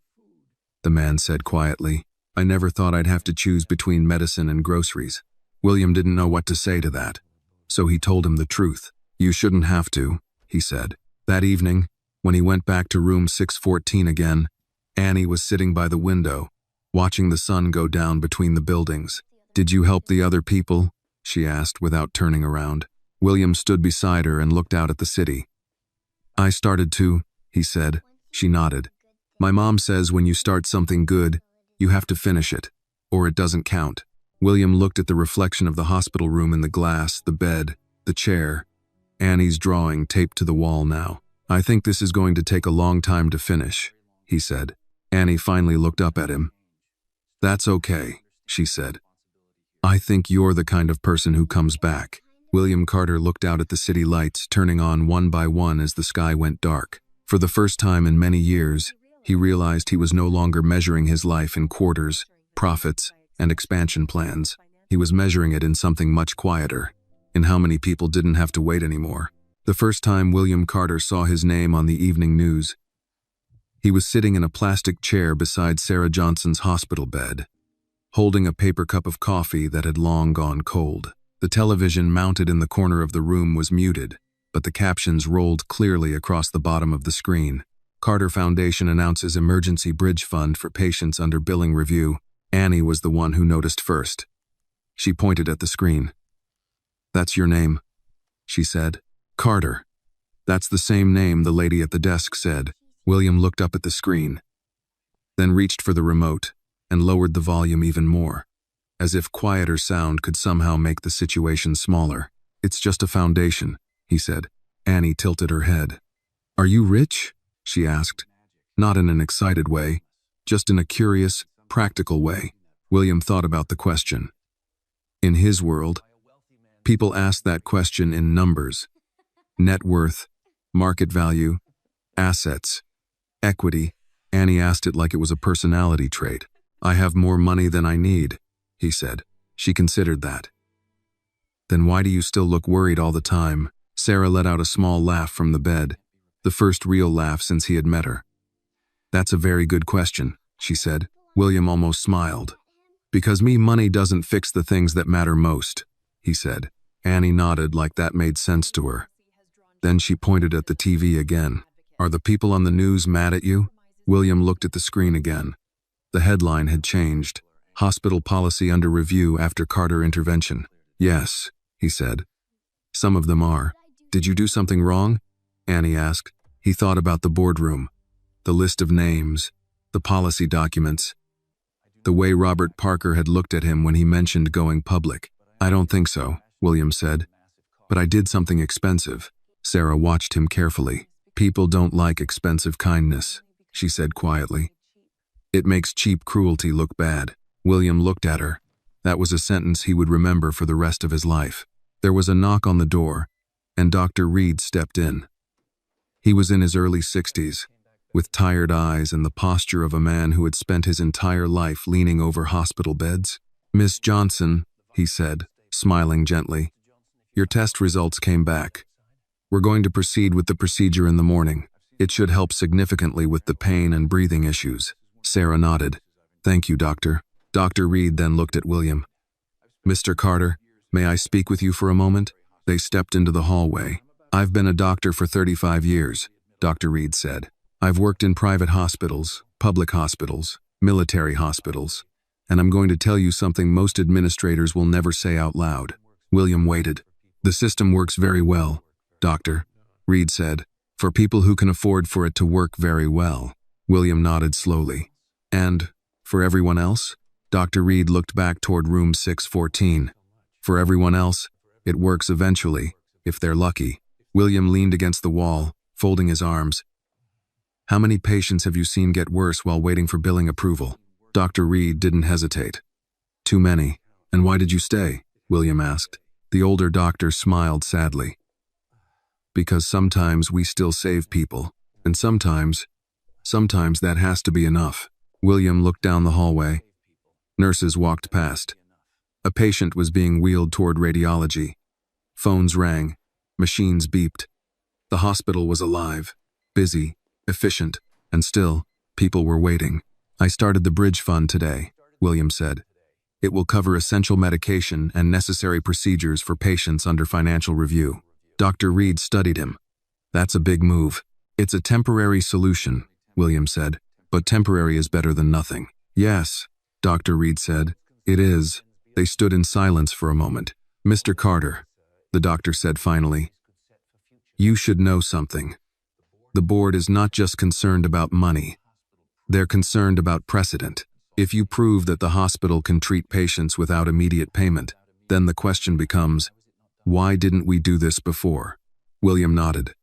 the man said quietly. I never thought I'd have to choose between medicine and groceries. William didn't know what to say to that, so he told him the truth. You shouldn't have to, he said. That evening, when he went back to room 614 again, Annie was sitting by the window, watching the sun go down between the buildings. Did you help the other people? She asked without turning around. William stood beside her and looked out at the city. I started to, he said. She nodded. My mom says when you start something good, you have to finish it, or it doesn't count. William looked at the reflection of the hospital room in the glass, the bed, the chair. Annie's drawing taped to the wall now. I think this is going to take a long time to finish, he said. Annie finally looked up at him. That's okay, she said. I think you're the kind of person who comes back. William Carter looked out at the city lights turning on one by one as the sky went dark. For the first time in many years, he realized he was no longer measuring his life in quarters, profits, and expansion plans. He was measuring it in something much quieter, in how many people didn't have to wait anymore. The first time William Carter saw his name on the evening news, he was sitting in a plastic chair beside Sarah Johnson's hospital bed, holding a paper cup of coffee that had long gone cold. The television mounted in the corner of the room was muted, but the captions rolled clearly across the bottom of the screen. Carter Foundation announces emergency bridge fund for patients under billing review. Annie was the one who noticed first. She pointed at the screen. That's your name, she said. Carter. That's the same name the lady at the desk said. William looked up at the screen, then reached for the remote and lowered the volume even more, as if quieter sound could somehow make the situation smaller. It's just a foundation, he said. Annie tilted her head. Are you rich? She asked. Not in an excited way, just in a curious, practical way. William thought about the question. In his world, people asked that question in numbers. Net worth, market value, assets, equity. Annie asked it like it was a personality trait. I have more money than I need, he said. She considered that. Then why do you still look worried all the time? Sarah let out a small laugh from the bed, the first real laugh since he had met her. That's a very good question, she said. William almost smiled. Because money doesn't fix the things that matter most, he said. Annie nodded like that made sense to her. Then she pointed at the TV again. Are the people on the news mad at you? William looked at the screen again. The headline had changed. Hospital policy under review after Carter intervention. Yes, he said. Some of them are. Did you do something wrong? Annie asked. He thought about the boardroom, the list of names, the policy documents, the way Robert Parker had looked at him when he mentioned going public. I don't think so, William said. But I did something expensive. Sarah watched him carefully. People don't like expensive kindness, she said quietly. It makes cheap cruelty look bad. William looked at her. That was a sentence he would remember for the rest of his life. There was a knock on the door, and Dr. Reed stepped in. He was in his early 60s, with tired eyes and the posture of a man who had spent his entire life leaning over hospital beds. Miss Johnson, he said, smiling gently, your test results came back. We're going to proceed with the procedure in the morning. It should help significantly with the pain and breathing issues. Sarah nodded. Thank you, doctor. Dr. Reed then looked at William. Mr. Carter, may I speak with you for a moment? They stepped into the hallway. I've been a doctor for 35 years, Dr. Reed said. I've worked in private hospitals, public hospitals, military hospitals, and I'm going to tell you something most administrators will never say out loud. William waited. The system works very well, Doctor, Reed said, for people who can afford for it to work very well. William nodded slowly. And, for everyone else? Dr. Reed looked back toward room 614. For everyone else, it works eventually, if they're lucky. William leaned against the wall, folding his arms. How many patients have you seen get worse while waiting for billing approval? Dr. Reed didn't hesitate. Too many. And why did you stay? William asked. The older doctor smiled sadly. Because sometimes we still save people, and sometimes that has to be enough. William looked down the hallway. Nurses walked past. A patient was being wheeled toward radiology. Phones rang. Machines beeped. The hospital was alive, busy, efficient, and still, people were waiting. I started the bridge fund today, William said. It will cover essential medication and necessary procedures for patients under financial review. Dr. Reed studied him. That's a big move. It's a temporary solution, William said, but temporary is better than nothing. Yes, Dr. Reed said, it is. They stood in silence for a moment. Mr. Carter, the doctor said finally, you should know something. The board is not just concerned about money. They're concerned about precedent. If you prove that the hospital can treat patients without immediate payment, then the question becomes, why didn't we do this before? William nodded.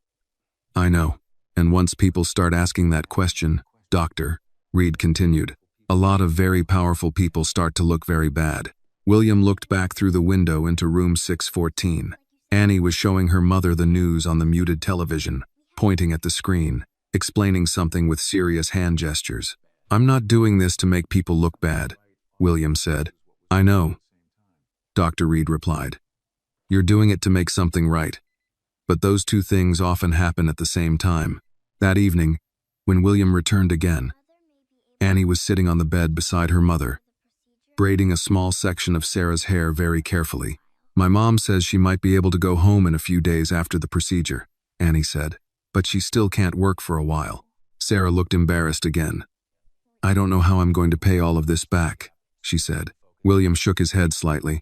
I know. And once people start asking that question, Dr. Reed continued, a lot of very powerful people start to look very bad. William looked back through the window into room 614. Annie was showing her mother the news on the muted television, pointing at the screen, explaining something with serious hand gestures. I'm not doing this to make people look bad, William said. I know, Dr. Reed replied. You're doing it to make something right. But those two things often happen at the same time. That evening, when William returned again, Annie was sitting on the bed beside her mother, braiding a small section of Sarah's hair very carefully. My mom says she might be able to go home in a few days after the procedure, Annie said, but she still can't work for a while. Sarah looked embarrassed again. I don't know how I'm going to pay all of this back, she said. William shook his head slightly.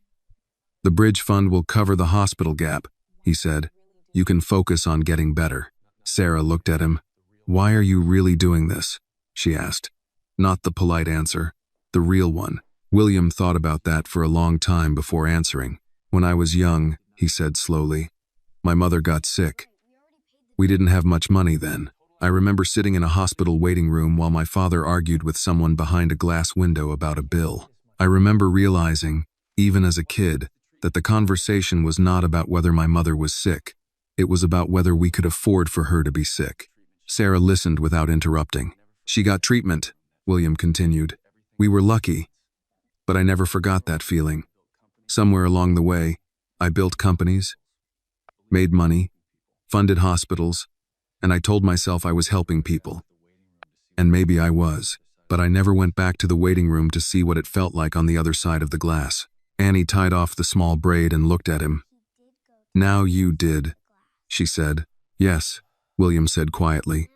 The bridge fund will cover the hospital gap, he said. You can focus on getting better. Sarah looked at him. Why are you really doing this? She asked. Not the polite answer, the real one. William thought about that for a long time before answering. When I was young, he said slowly, my mother got sick. We didn't have much money then. I remember sitting in a hospital waiting room while my father argued with someone behind a glass window about a bill. I remember realizing, even as a kid, that the conversation was not about whether my mother was sick. It was about whether we could afford for her to be sick. Sarah listened without interrupting. She got treatment, William continued. We were lucky, but I never forgot that feeling. Somewhere along the way, I built companies, made money, funded hospitals, and I told myself I was helping people. And maybe I was, but I never went back to the waiting room to see what it felt like on the other side of the glass. Annie tied off the small braid and looked at him. Now you did, she said. Yes, William said quietly.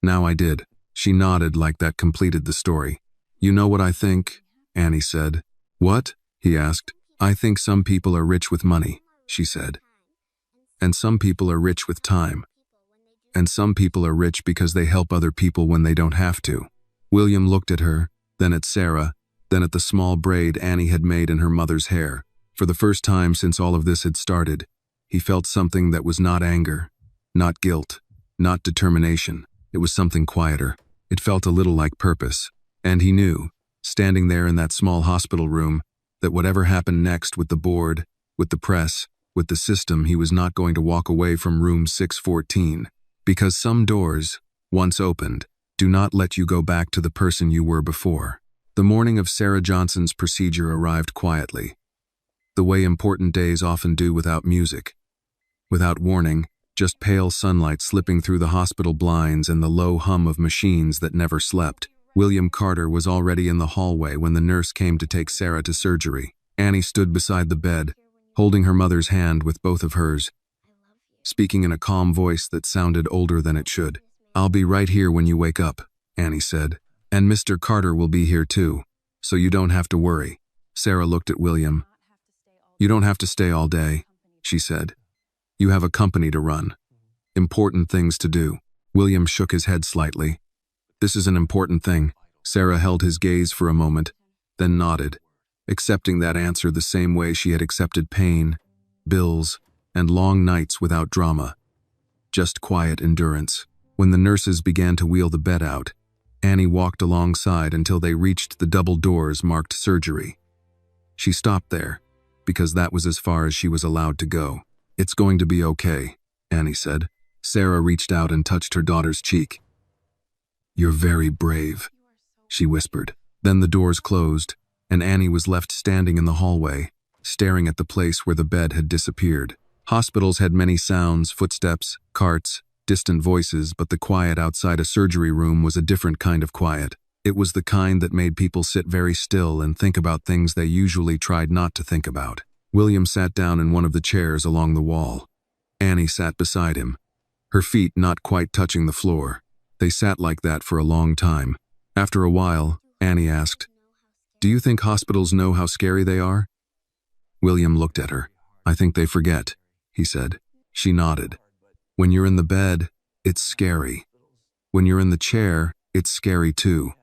Now I did. She nodded like that completed the story. You know what I think? Annie said. What? He asked. I think some people are rich with money, she said. And some people are rich with time. And some people are rich because they help other people when they don't have to. William looked at her, then at Sarah, then at the small braid Annie had made in her mother's hair. For the first time since all of this had started, he felt something that was not anger, not guilt, not determination. It was something quieter. It felt a little like purpose. And he knew, standing there in that small hospital room, that whatever happened next with the board, with the press, with the system, he was not going to walk away from room 614. Because some doors, once opened, do not let you go back to the person you were before. The morning of Sarah Johnson's procedure arrived quietly, the way important days often do without music. Without warning, just pale sunlight slipping through the hospital blinds and the low hum of machines that never slept. William Carter was already in the hallway when the nurse came to take Sarah to surgery. Annie stood beside the bed, holding her mother's hand with both of hers, speaking in a calm voice that sounded older than it should. I'll be right here when you wake up, Annie said. And Mr. Carter will be here too, so you don't have to worry. Sarah looked at William. You don't have to stay all day, she said. You have a company to run. Important things to do. William shook his head slightly. This is an important thing. Sarah held his gaze for a moment, then nodded, accepting that answer the same way she had accepted pain, bills, and long nights without drama. Just quiet endurance. When the nurses began to wheel the bed out, Annie walked alongside until they reached the double doors marked surgery. She stopped there, because that was as far as she was allowed to go. It's going to be okay, Annie said. Sarah reached out and touched her daughter's cheek. You're very brave, she whispered. Then the doors closed, and Annie was left standing in the hallway, staring at the place where the bed had disappeared. Hospitals had many sounds, footsteps, carts, distant voices, but the quiet outside a surgery room was a different kind of quiet. It was the kind that made people sit very still and think about things they usually tried not to think about. William sat down in one of the chairs along the wall. Annie sat beside him, her feet not quite touching the floor. They sat like that for a long time. After a while, Annie asked, "Do you think hospitals know how scary they are?" William looked at her. "I think they forget," he said. She nodded. "When you're in the bed, it's scary. When you're in the chair, it's scary too.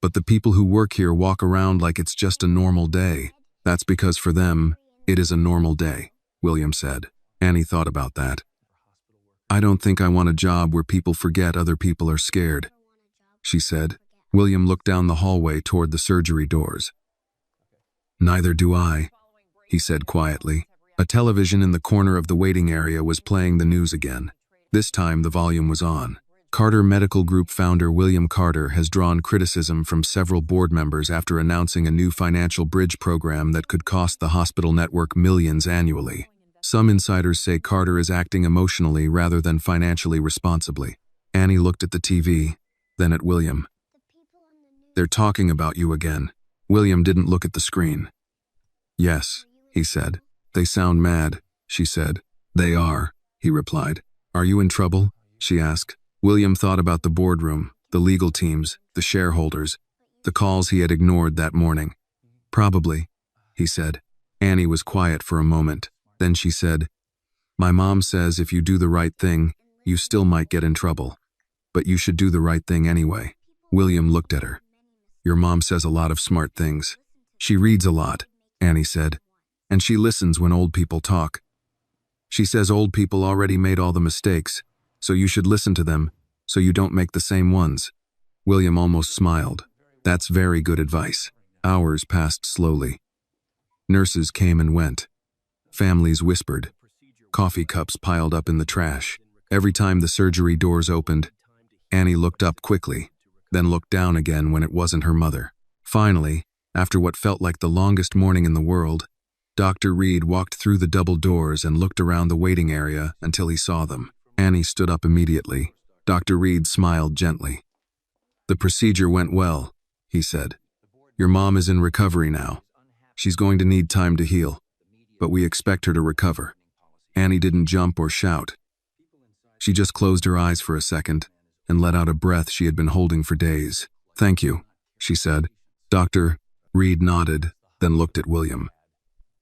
But the people who work here walk around like it's just a normal day. That's because for them, it is a normal day," William said. Annie thought about that. "I don't think I want a job where people forget other people are scared," she said. William looked down the hallway toward the surgery doors. "Neither do I," he said quietly. A television in the corner of the waiting area was playing the news again. This time the volume was on. Carter Medical Group founder William Carter has drawn criticism from several board members after announcing a new financial bridge program that could cost the hospital network millions annually. Some insiders say Carter is acting emotionally rather than financially responsibly. Annie looked at the TV, then at William. "They're talking about you again." William didn't look at the screen. "Yes," he said. "They sound mad," she said. "They are," he replied. "Are you in trouble?" she asked. William thought about the boardroom, the legal teams, the shareholders, the calls he had ignored that morning. "Probably," he said. Annie was quiet for a moment. Then she said, "My mom says if you do the right thing, you still might get in trouble. But you should do the right thing anyway." William looked at her. "Your mom says a lot of smart things. She reads a lot," Annie said. "And she listens when old people talk. She says old people already made all the mistakes, so you should listen to them, so you don't make the same ones." William almost smiled. "That's very good advice." Hours passed slowly. Nurses came and went. Families whispered. Coffee cups piled up in the trash. Every time the surgery doors opened, Annie looked up quickly, then looked down again when it wasn't her mother. Finally, after what felt like the longest morning in the world, Dr. Reed walked through the double doors and looked around the waiting area until he saw them. Annie stood up immediately. Dr. Reed smiled gently. "The procedure went well," he said. "Your mom is in recovery now. She's going to need time to heal, but we expect her to recover." Annie didn't jump or shout. She just closed her eyes for a second and let out a breath she had been holding for days. "Thank you," she said. Dr. Reed nodded, then looked at William.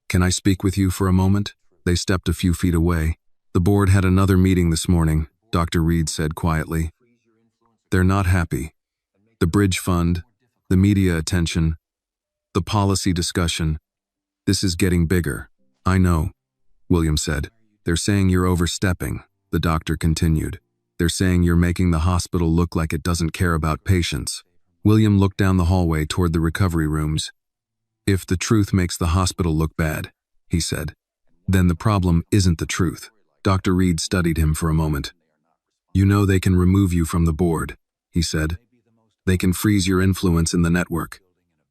"Can I speak with you for a moment?" They stepped a few feet away. "The board had another meeting this morning," Dr. Reed said quietly. "They're not happy. The bridge fund, the media attention, the policy discussion. This is getting bigger." "I know," William said. "They're saying you're overstepping," the doctor continued. "They're saying you're making the hospital look like it doesn't care about patients." William looked down the hallway toward the recovery rooms. "If the truth makes the hospital look bad," he said, "then the problem isn't the truth." Dr. Reed studied him for a moment. "You know they can remove you from the board," he said. "They can freeze your influence in the network.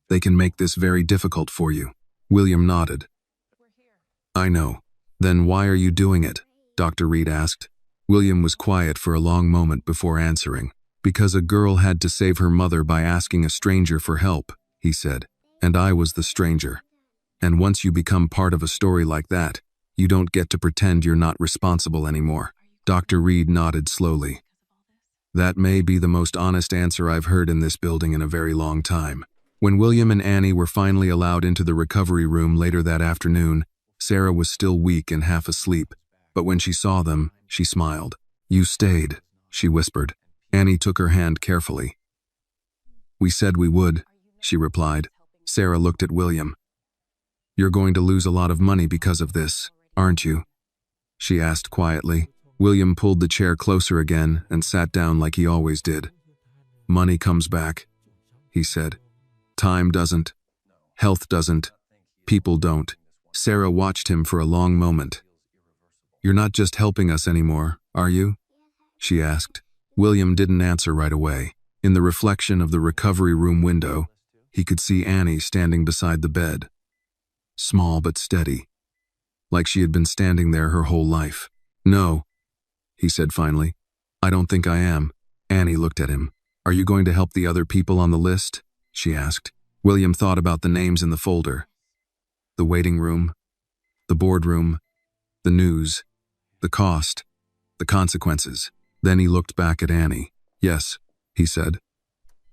They can make this very difficult for you." William nodded. "I know. Then why are you doing it?" Dr. Reed asked. William was quiet for a long moment before answering. "Because a girl had to save her mother by asking a stranger for help," he said. "And I was the stranger. And once you become part of a story like that, you don't get to pretend you're not responsible anymore." Dr. Reed nodded slowly. "That may be the most honest answer I've heard in this building in a very long time." When William and Annie were finally allowed into the recovery room later that afternoon, Sarah was still weak and half asleep, but when she saw them, she smiled. "You stayed," she whispered. Annie took her hand carefully. "We said we would," she replied. Sarah looked at William. "You're going to lose a lot of money because of this, aren't you?" she asked quietly. William pulled the chair closer again and sat down like he always did. "Money comes back," he said. "Time doesn't. Health doesn't. People don't." Sarah watched him for a long moment. "You're not just helping us anymore, are you?" she asked. William didn't answer right away. In the reflection of the recovery room window, he could see Annie standing beside the bed. Small but steady, like she had been standing there her whole life. "No," he said finally. "I don't think I am." Annie looked at him. Are you going to help the other people on the list? She asked. William thought about the names in the folder. The waiting room, the boardroom, the news, the cost, the consequences. Then he looked back at Annie. Yes, he said.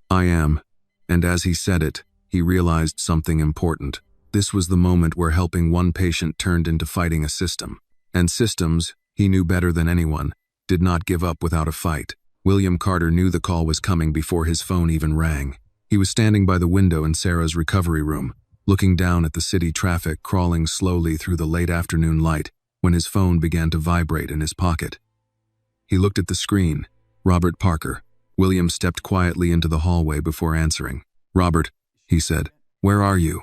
I am. And as he said it, he realized something important. This was the moment where helping one patient turned into fighting a system. And systems, he knew better than anyone, did not give up without a fight. William Carter knew the call was coming before his phone even rang. He was standing by the window in Sarah's recovery room, looking down at the city traffic crawling slowly through the late afternoon light, when his phone began to vibrate in his pocket. He looked at the screen. Robert Parker. William stepped quietly into the hallway before answering. Robert, he said, where are you?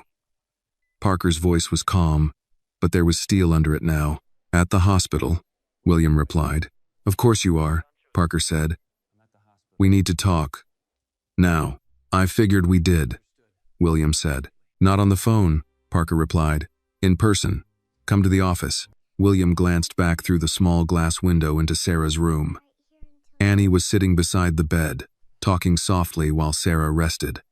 Parker's voice was calm, but there was steel under it now. At the hospital, William replied. Of course you are, Parker said. We need to talk. Now. I figured we did, William said. Not on the phone, Parker replied. In person. Come to the office. William glanced back through the small glass window into Sarah's room. Annie was sitting beside the bed, talking softly while Sarah rested.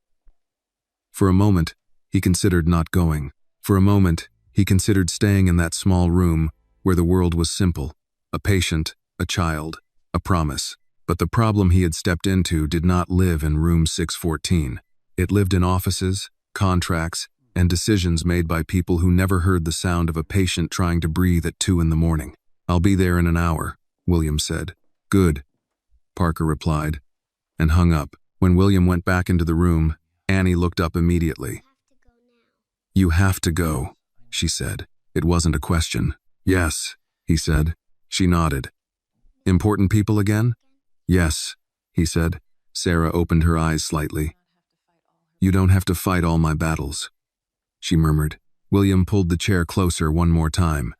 For a moment, he considered not going. For a moment, he considered staying in that small room where the world was simple, a patient, a child, a promise. But the problem he had stepped into did not live in room 614. It lived in offices, contracts, and decisions made by people who never heard the sound of a patient trying to breathe at 2 a.m. I'll be there in an hour, William said. Good, Parker replied, and hung up. When William went back into the room, Annie looked up immediately. You have to go, she said. It wasn't a question. Yes, he said. She nodded. Important people again? Yes, he said. Sarah opened her eyes slightly. You don't have to fight all my battles, she murmured. William pulled the chair closer one more time.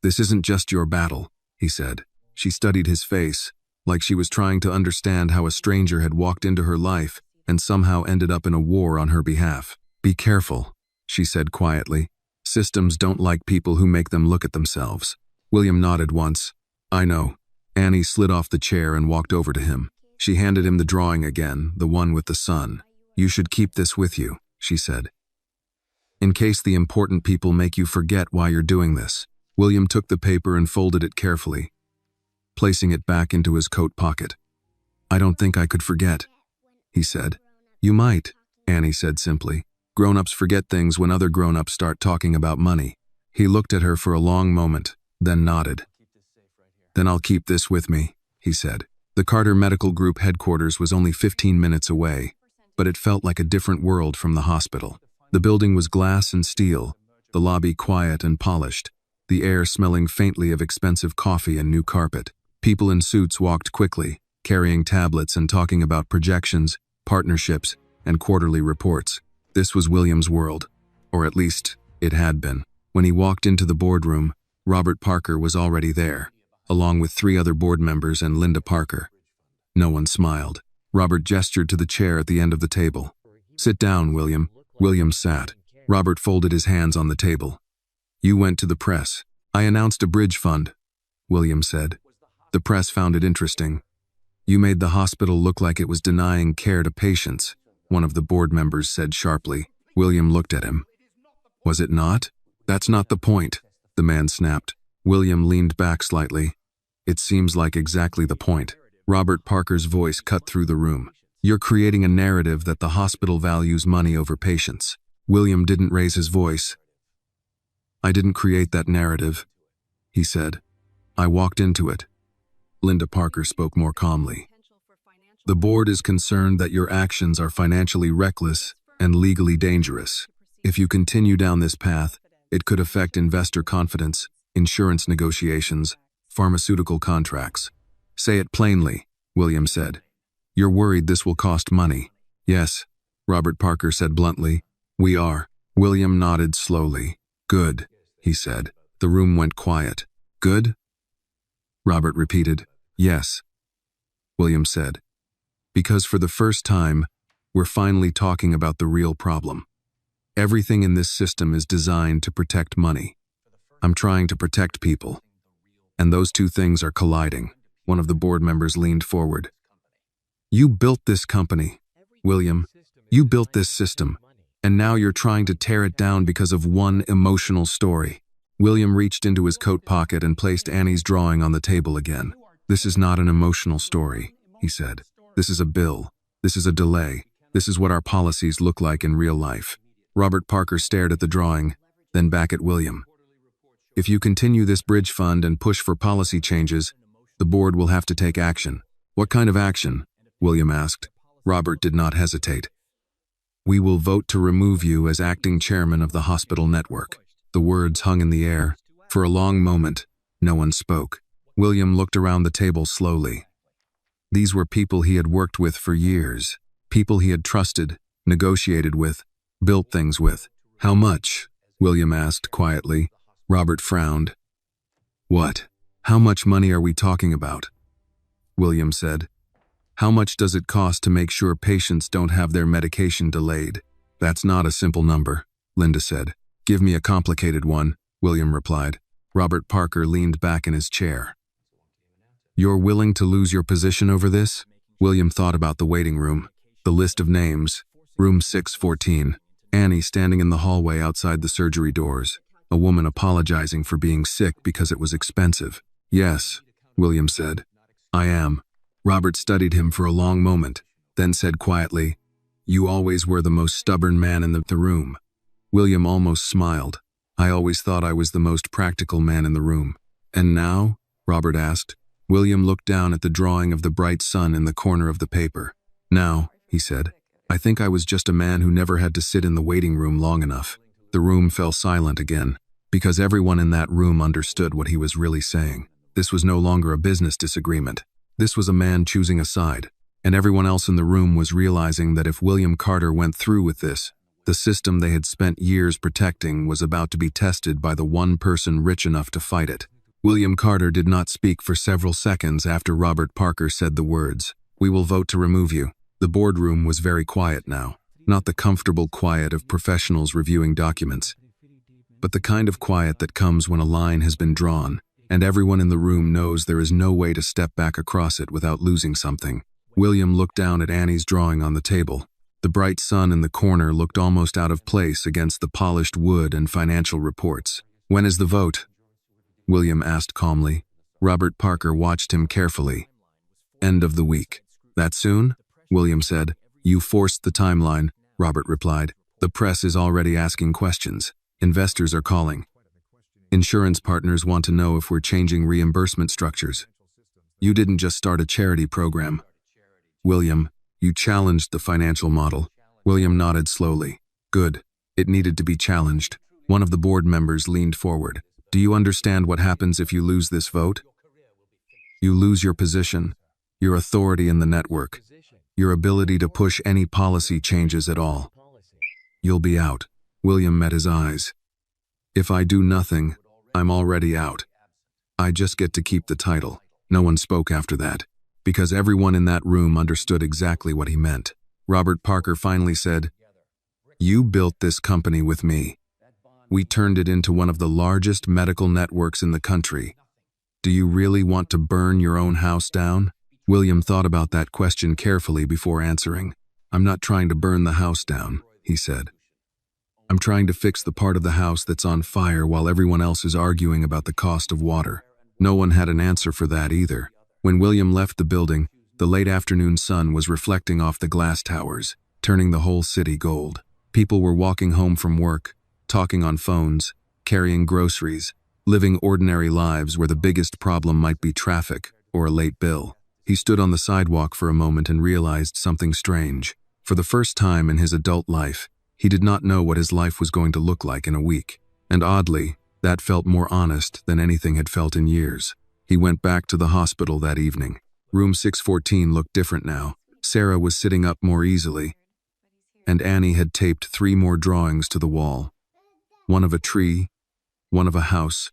This isn't just your battle, he said. She studied his face, like she was trying to understand how a stranger had walked into her life and somehow ended up in a war on her behalf. Be careful, she said quietly. Systems don't like people who make them look at themselves. William nodded once. I know. Annie slid off the chair and walked over to him. She handed him the drawing again, the one with the sun. You should keep this with you, she said. In case the important people make you forget why you're doing this. William took the paper and folded it carefully, placing it back into his coat pocket. I don't think I could forget, he said. You might, Annie said simply. Grown-ups forget things when other grown-ups start talking about money. He looked at her for a long moment, then nodded. Then I'll keep this with me, he said. The Carter Medical Group headquarters was only 15 minutes away, but it felt like a different world from the hospital. The building was glass and steel, the lobby quiet and polished, the air smelling faintly of expensive coffee and new carpet. People in suits walked quickly, carrying tablets and talking about projections, partnerships, and quarterly reports. This was William's world, or at least, it had been. When he walked into the boardroom, Robert Parker was already there, along with 3 other board members and Linda Parker. No one smiled. Robert gestured to the chair at the end of the table. Sit down, William. William sat. Robert folded his hands on the table. You went to the press. I announced a bridge fund, William said. The press found it interesting. You made the hospital look like it was denying care to patients, one of the board members said sharply. William looked at him. Was it not? That's not the point, the man snapped. William leaned back slightly. It seems like exactly the point. Robert Parker's voice cut through the room. You're creating a narrative that the hospital values money over patients. William didn't raise his voice. I didn't create that narrative, he said. I walked into it. Linda Parker spoke more calmly. The board is concerned that your actions are financially reckless and legally dangerous. If you continue down this path, it could affect investor confidence, insurance negotiations, pharmaceutical contracts. Say it plainly, William said. You're worried this will cost money. Yes, Robert Parker said bluntly. We are. William nodded slowly. Good, he said. The room went quiet. Good? Robert repeated. Yes, William said. Because for the first time, we're finally talking about the real problem. Everything in this system is designed to protect money. I'm trying to protect people. And those two things are colliding. One of the board members leaned forward. You built this company, William. You built this system, and now you're trying to tear it down because of one emotional story. William reached into his coat pocket and placed Annie's drawing on the table again. This is not an emotional story, he said. This is a bill. This is a delay. This is what our policies look like in real life. Robert Parker stared at the drawing, then back at William. If you continue this bridge fund and push for policy changes, the board will have to take action. What kind of action? William asked. Robert did not hesitate. We will vote to remove you as acting chairman of the hospital network. The words hung in the air. For a long moment, no one spoke. William looked around the table slowly. These were people he had worked with for years, people he had trusted, negotiated with, built things with. How much? William asked quietly. Robert frowned. What? How much money are we talking about? William said. How much does it cost to make sure patients don't have their medication delayed? That's not a simple number, Linda said. Give me a complicated one, William replied. Robert Parker leaned back in his chair. You're willing to lose your position over this? William thought about the waiting room, the list of names, room 614, Annie standing in the hallway outside the surgery doors, a woman apologizing for being sick because it was expensive. Yes, William said. I am. Robert studied him for a long moment, then said quietly, You always were the most stubborn man in the room. William almost smiled. I always thought I was the most practical man in the room. And now? Robert asked. William looked down at the drawing of the bright sun in the corner of the paper. Now, he said, I think I was just a man who never had to sit in the waiting room long enough. The room fell silent again, because everyone in that room understood what he was really saying. This was no longer a business disagreement. This was a man choosing a side, and everyone else in the room was realizing that if William Carter went through with this, the system they had spent years protecting was about to be tested by the one person rich enough to fight it. William Carter did not speak for several seconds after Robert Parker said the words, We will vote to remove you. The boardroom was very quiet now, not the comfortable quiet of professionals reviewing documents, but the kind of quiet that comes when a line has been drawn, and everyone in the room knows there is no way to step back across it without losing something. William looked down at Annie's drawing on the table. The bright sun in the corner looked almost out of place against the polished wood and financial reports. When is the vote? William asked calmly. Robert Parker watched him carefully. End of the week. That soon? William said. You forced the timeline, Robert replied. The press is already asking questions. Investors are calling. Insurance partners want to know if we're changing reimbursement structures. You didn't just start a charity program. William, you challenged the financial model. William nodded slowly. Good. It needed to be challenged. One of the board members leaned forward. Do you understand what happens if you lose this vote? You lose your position, your authority in the network, your ability to push any policy changes at all. You'll be out. William met his eyes. If I do nothing, I'm already out. I just get to keep the title. No one spoke after that, because everyone in that room understood exactly what he meant. Robert Parker finally said, You built this company with me. We turned it into one of the largest medical networks in the country. Do you really want to burn your own house down? William thought about that question carefully before answering. I'm not trying to burn the house down, he said. I'm trying to fix the part of the house that's on fire while everyone else is arguing about the cost of water. No one had an answer for that either. When William left the building, the late afternoon sun was reflecting off the glass towers, turning the whole city gold. People were walking home from work, talking on phones, carrying groceries, living ordinary lives where the biggest problem might be traffic or a late bill. He stood on the sidewalk for a moment and realized something strange. For the first time in his adult life, he did not know what his life was going to look like in a week. And oddly, that felt more honest than anything had felt in years. He went back to the hospital that evening. Room 614 looked different now. Sarah was sitting up more easily, and Annie had taped 3 more drawings to the wall. One of a tree, one of a house,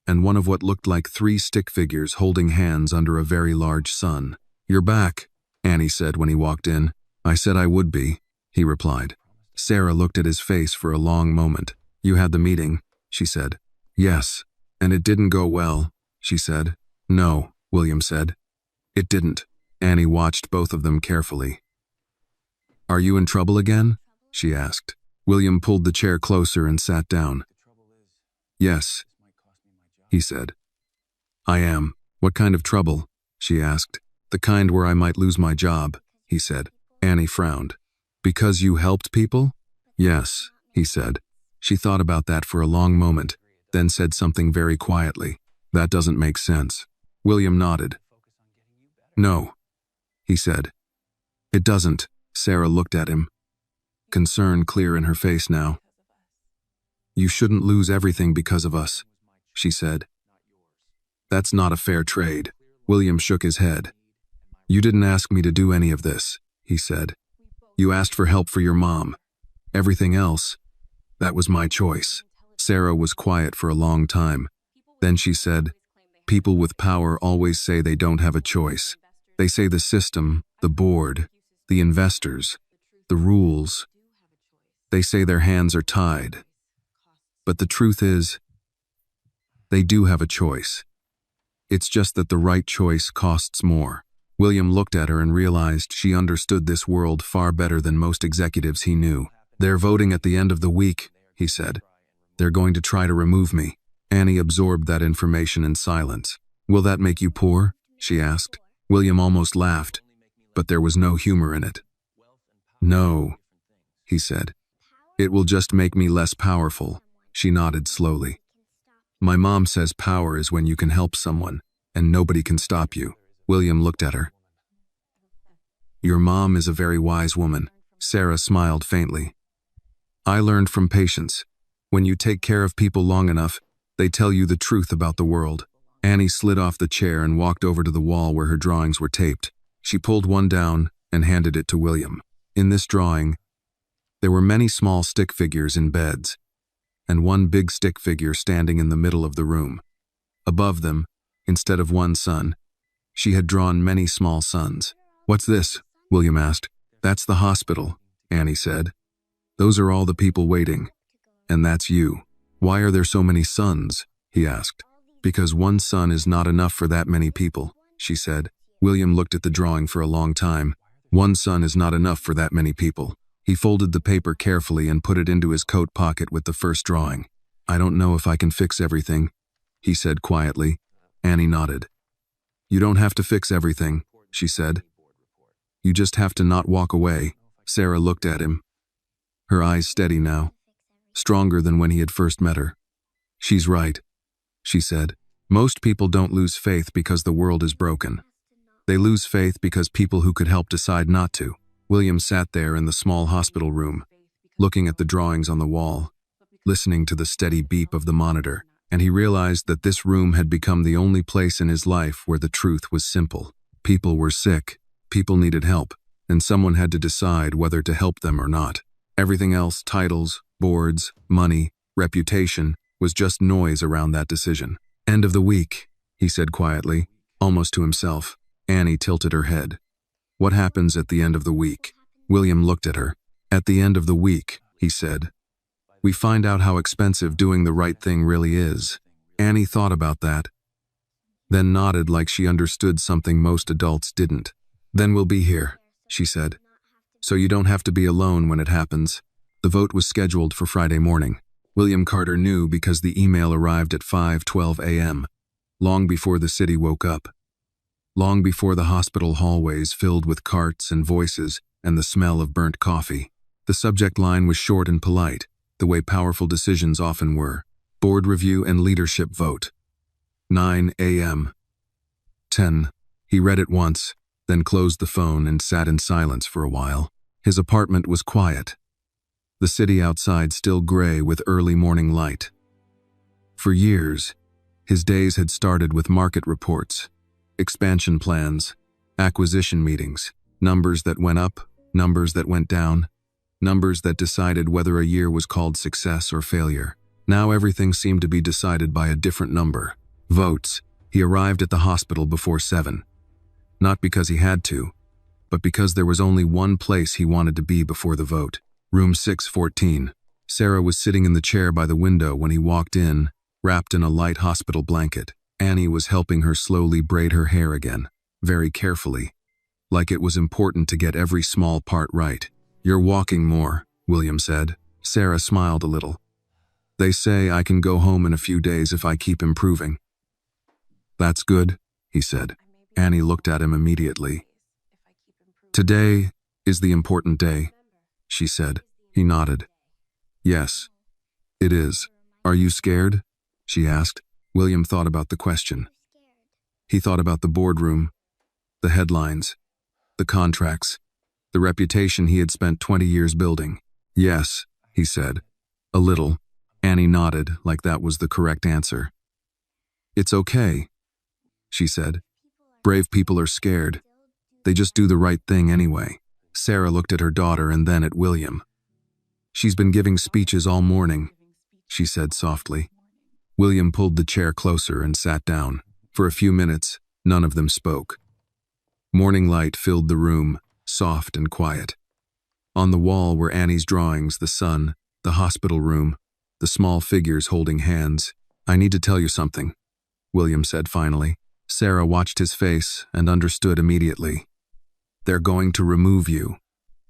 and one of what looked like 3 stick figures holding hands under a very large sun. You're back, Annie said when he walked in. I said I would be, he replied. Sarah looked at his face for a long moment. You had the meeting, she said. Yes, and it didn't go well, she said. No, William said. It didn't. Annie watched both of them carefully. "Are you in trouble again?" she asked. William pulled the chair closer and sat down. "Yes," he said. "I am." "What kind of trouble?" she asked. "The kind where I might lose my job," he said. Annie frowned. "Because you helped people?" "Yes," he said. She thought about that for a long moment, then said something very quietly. "That doesn't make sense." William nodded. "No," he said. "It doesn't." Sarah looked at him, concern clear in her face now. "You shouldn't lose everything because of us," she said. "That's not a fair trade." William shook his head. "You didn't ask me to do any of this," he said. "You asked for help for your mom. Everything else, that was my choice." Sarah was quiet for a long time. Then she said, "People with power always say they don't have a choice. They say the system, the board, the investors, the rules. They say their hands are tied. But the truth is, they do have a choice. It's just that the right choice costs more." William looked at her and realized she understood this world far better than most executives he knew. "They're voting at the end of the week," he said. "They're going to try to remove me." Annie absorbed that information in silence. "Will that make you poor?" she asked. William almost laughed, but there was no humor in it. "No," he said. "It will just make me less powerful." She nodded slowly. "My mom says power is when you can help someone, and nobody can stop you." William looked at her. "Your mom is a very wise woman." Sarah smiled faintly. "I learned from patience. When you take care of people long enough, they tell you the truth about the world." Annie slid off the chair and walked over to the wall where her drawings were taped. She pulled one down and handed it to William. In this drawing, there were many small stick figures in beds, and one big stick figure standing in the middle of the room. Above them, instead of one sun, she had drawn many small suns. "What's this?" William asked. "That's the hospital," Annie said. "Those are all the people waiting. And that's you." "Why are there so many suns?" he asked. "Because one sun is not enough for that many people," she said. William looked at the drawing for a long time. One sun is not enough for that many people. He folded the paper carefully and put it into his coat pocket with the first drawing. "I don't know if I can fix everything," he said quietly. Annie nodded. "You don't have to fix everything," she said. "You just have to not walk away." Sarah looked at him, her eyes steady now, stronger than when he had first met her. "She's right," she said. "Most people don't lose faith because the world is broken. They lose faith because people who could help decide not to." William sat there in the small hospital room, looking at the drawings on the wall, listening to the steady beep of the monitor, and he realized that this room had become the only place in his life where the truth was simple. People were sick, people needed help, and someone had to decide whether to help them or not. Everything else, titles, boards, money, reputation, was just noise around that decision. "End of the week," he said quietly, almost to himself. Annie tilted her head. "What happens at the end of the week?" William looked at her. "At the end of the week," he said, "we find out how expensive doing the right thing really is." Annie thought about that, then nodded like she understood something most adults didn't. "Then we'll be here," she said, "so you don't have to be alone when it happens." The vote was scheduled for Friday morning. William Carter knew because the email arrived at 5:12 a.m., long before the city woke up. Long before the hospital hallways filled with carts and voices and the smell of burnt coffee. The subject line was short and polite, the way powerful decisions often were. Board review and leadership vote. 9 a.m. 10. He read it once, then closed the phone and sat in silence for a while. His apartment was quiet. The city outside still gray with early morning light. For years, his days had started with market reports, expansion plans, acquisition meetings, numbers that went up, numbers that went down, numbers that decided whether a year was called success or failure. Now everything seemed to be decided by a different number. Votes. He arrived at the hospital before 7. Not because he had to, but because there was only one place he wanted to be before the vote. Room 614. Sarah was sitting in the chair by the window when he walked in, wrapped in a light hospital blanket. Annie was helping her slowly braid her hair again, very carefully. like it was important to get every small part right. "You're walking more," William said. Sarah smiled a little. "They say I can go home in a few days if I keep improving." "That's good," he said. Annie looked at him immediately. "Today is the important day," she said. He nodded. "Yes, it is. Are you scared?" she asked. William thought about the question. He thought about the boardroom, the headlines, the contracts, the reputation he had spent 20 years building. "Yes," he said. "A little." Annie nodded, like that was the correct answer. "It's okay," she said. "Brave people are scared. They just do the right thing anyway." Sarah looked at her daughter and then at William. "She's been giving speeches all morning," she said softly. William pulled the chair closer and sat down. For a few minutes, none of them spoke. Morning light filled the room, soft and quiet. On the wall were Annie's drawings, the sun, the hospital room, the small figures holding hands. "I need to tell you something," William said finally. Sarah watched his face and understood immediately. "They're going to remove you,"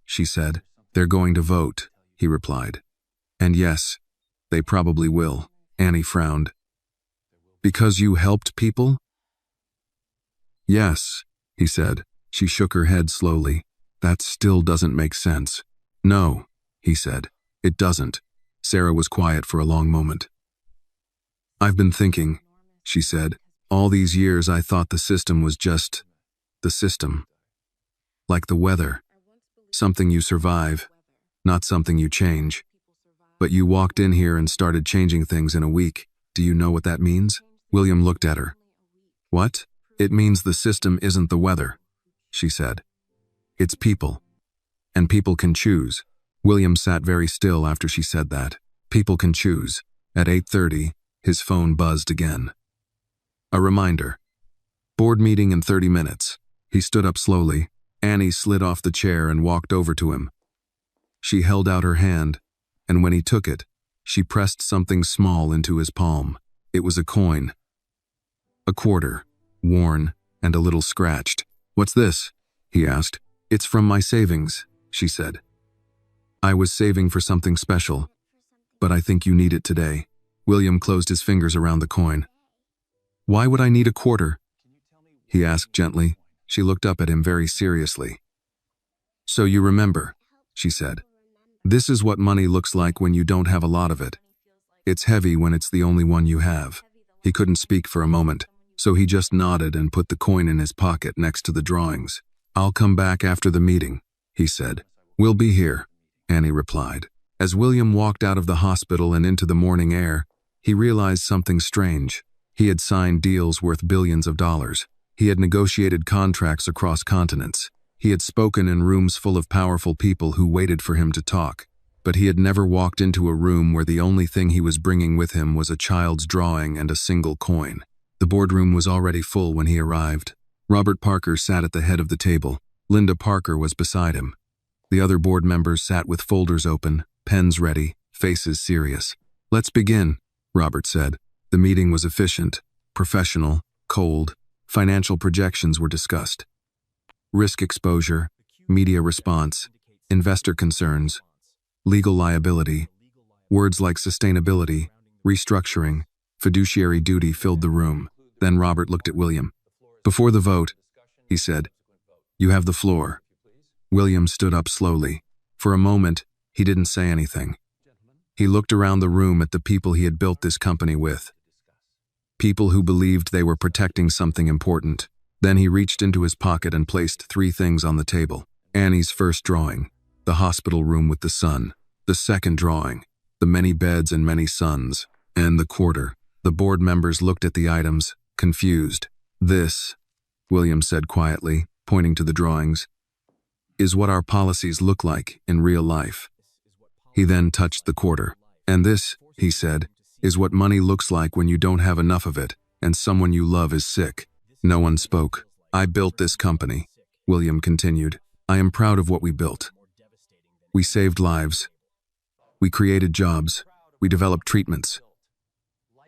she said. "They're going to vote," he replied. "And yes, they probably will." Annie frowned. "Because you helped people?" "Yes," he said. She shook her head slowly. "That still doesn't make sense." "No," he said. "It doesn't." Sarah was quiet for a long moment. "I've been thinking," she said. "All these years I thought the system was just the system. Like the weather. Something you survive, not something you change. But you walked in here and started changing things in a week. Do you know what that means?" William looked at her. "What?" "It means the system isn't the weather," she said. "It's people. And people can choose." William sat very still after she said that. People can choose. At 8:30, his phone buzzed again. A reminder. Board meeting in 30 minutes. He stood up slowly. Annie slid off the chair and walked over to him. She held out her hand, and when he took it, she pressed something small into his palm. It was a coin. A quarter, worn and a little scratched. "What's this?" he asked. "It's from my savings," she said. "I was saving for something special, but I think you need it today." William closed his fingers around the coin. "Why would I need a quarter?" he asked gently. She looked up at him very seriously. "So you remember," she said. "This is what money looks like when you don't have a lot of it. It's heavy when it's the only one you have." He couldn't speak for a moment, so he just nodded and put the coin in his pocket next to the drawings. "I'll come back after the meeting," he said. "We'll be here," Annie replied. As William walked out of the hospital and into the morning air, he realized something strange. He had signed deals worth billions of dollars. He had negotiated contracts across continents. He had spoken in rooms full of powerful people who waited for him to talk. But he had never walked into a room where the only thing he was bringing with him was a child's drawing and a single coin. The boardroom was already full when he arrived. Robert Parker sat at the head of the table. Linda Parker was beside him. The other board members sat with folders open, pens ready, faces serious. "Let's begin," Robert said. The meeting was efficient, professional, cold. Financial projections were discussed. Risk exposure, media response, investor concerns, legal liability. Words like sustainability, restructuring, fiduciary duty filled the room. Then Robert looked at William. "Before the vote," he said, "you have the floor." William stood up slowly. For a moment, he didn't say anything. He looked around the room at the people he had built this company with. People who believed they were protecting something important. Then he reached into his pocket and placed 3 things on the table. Annie's first drawing, the hospital room with the sun. The second drawing, the many beds and many sons. And the quarter. The board members looked at the items, confused. "This," William said quietly, pointing to the drawings, "is what our policies look like in real life." He then touched the quarter. "And this," he said, "is what money looks like when you don't have enough of it and someone you love is sick." No one spoke. "I built this company," William continued. "I am proud of what we built. We saved lives. We created jobs. We developed treatments.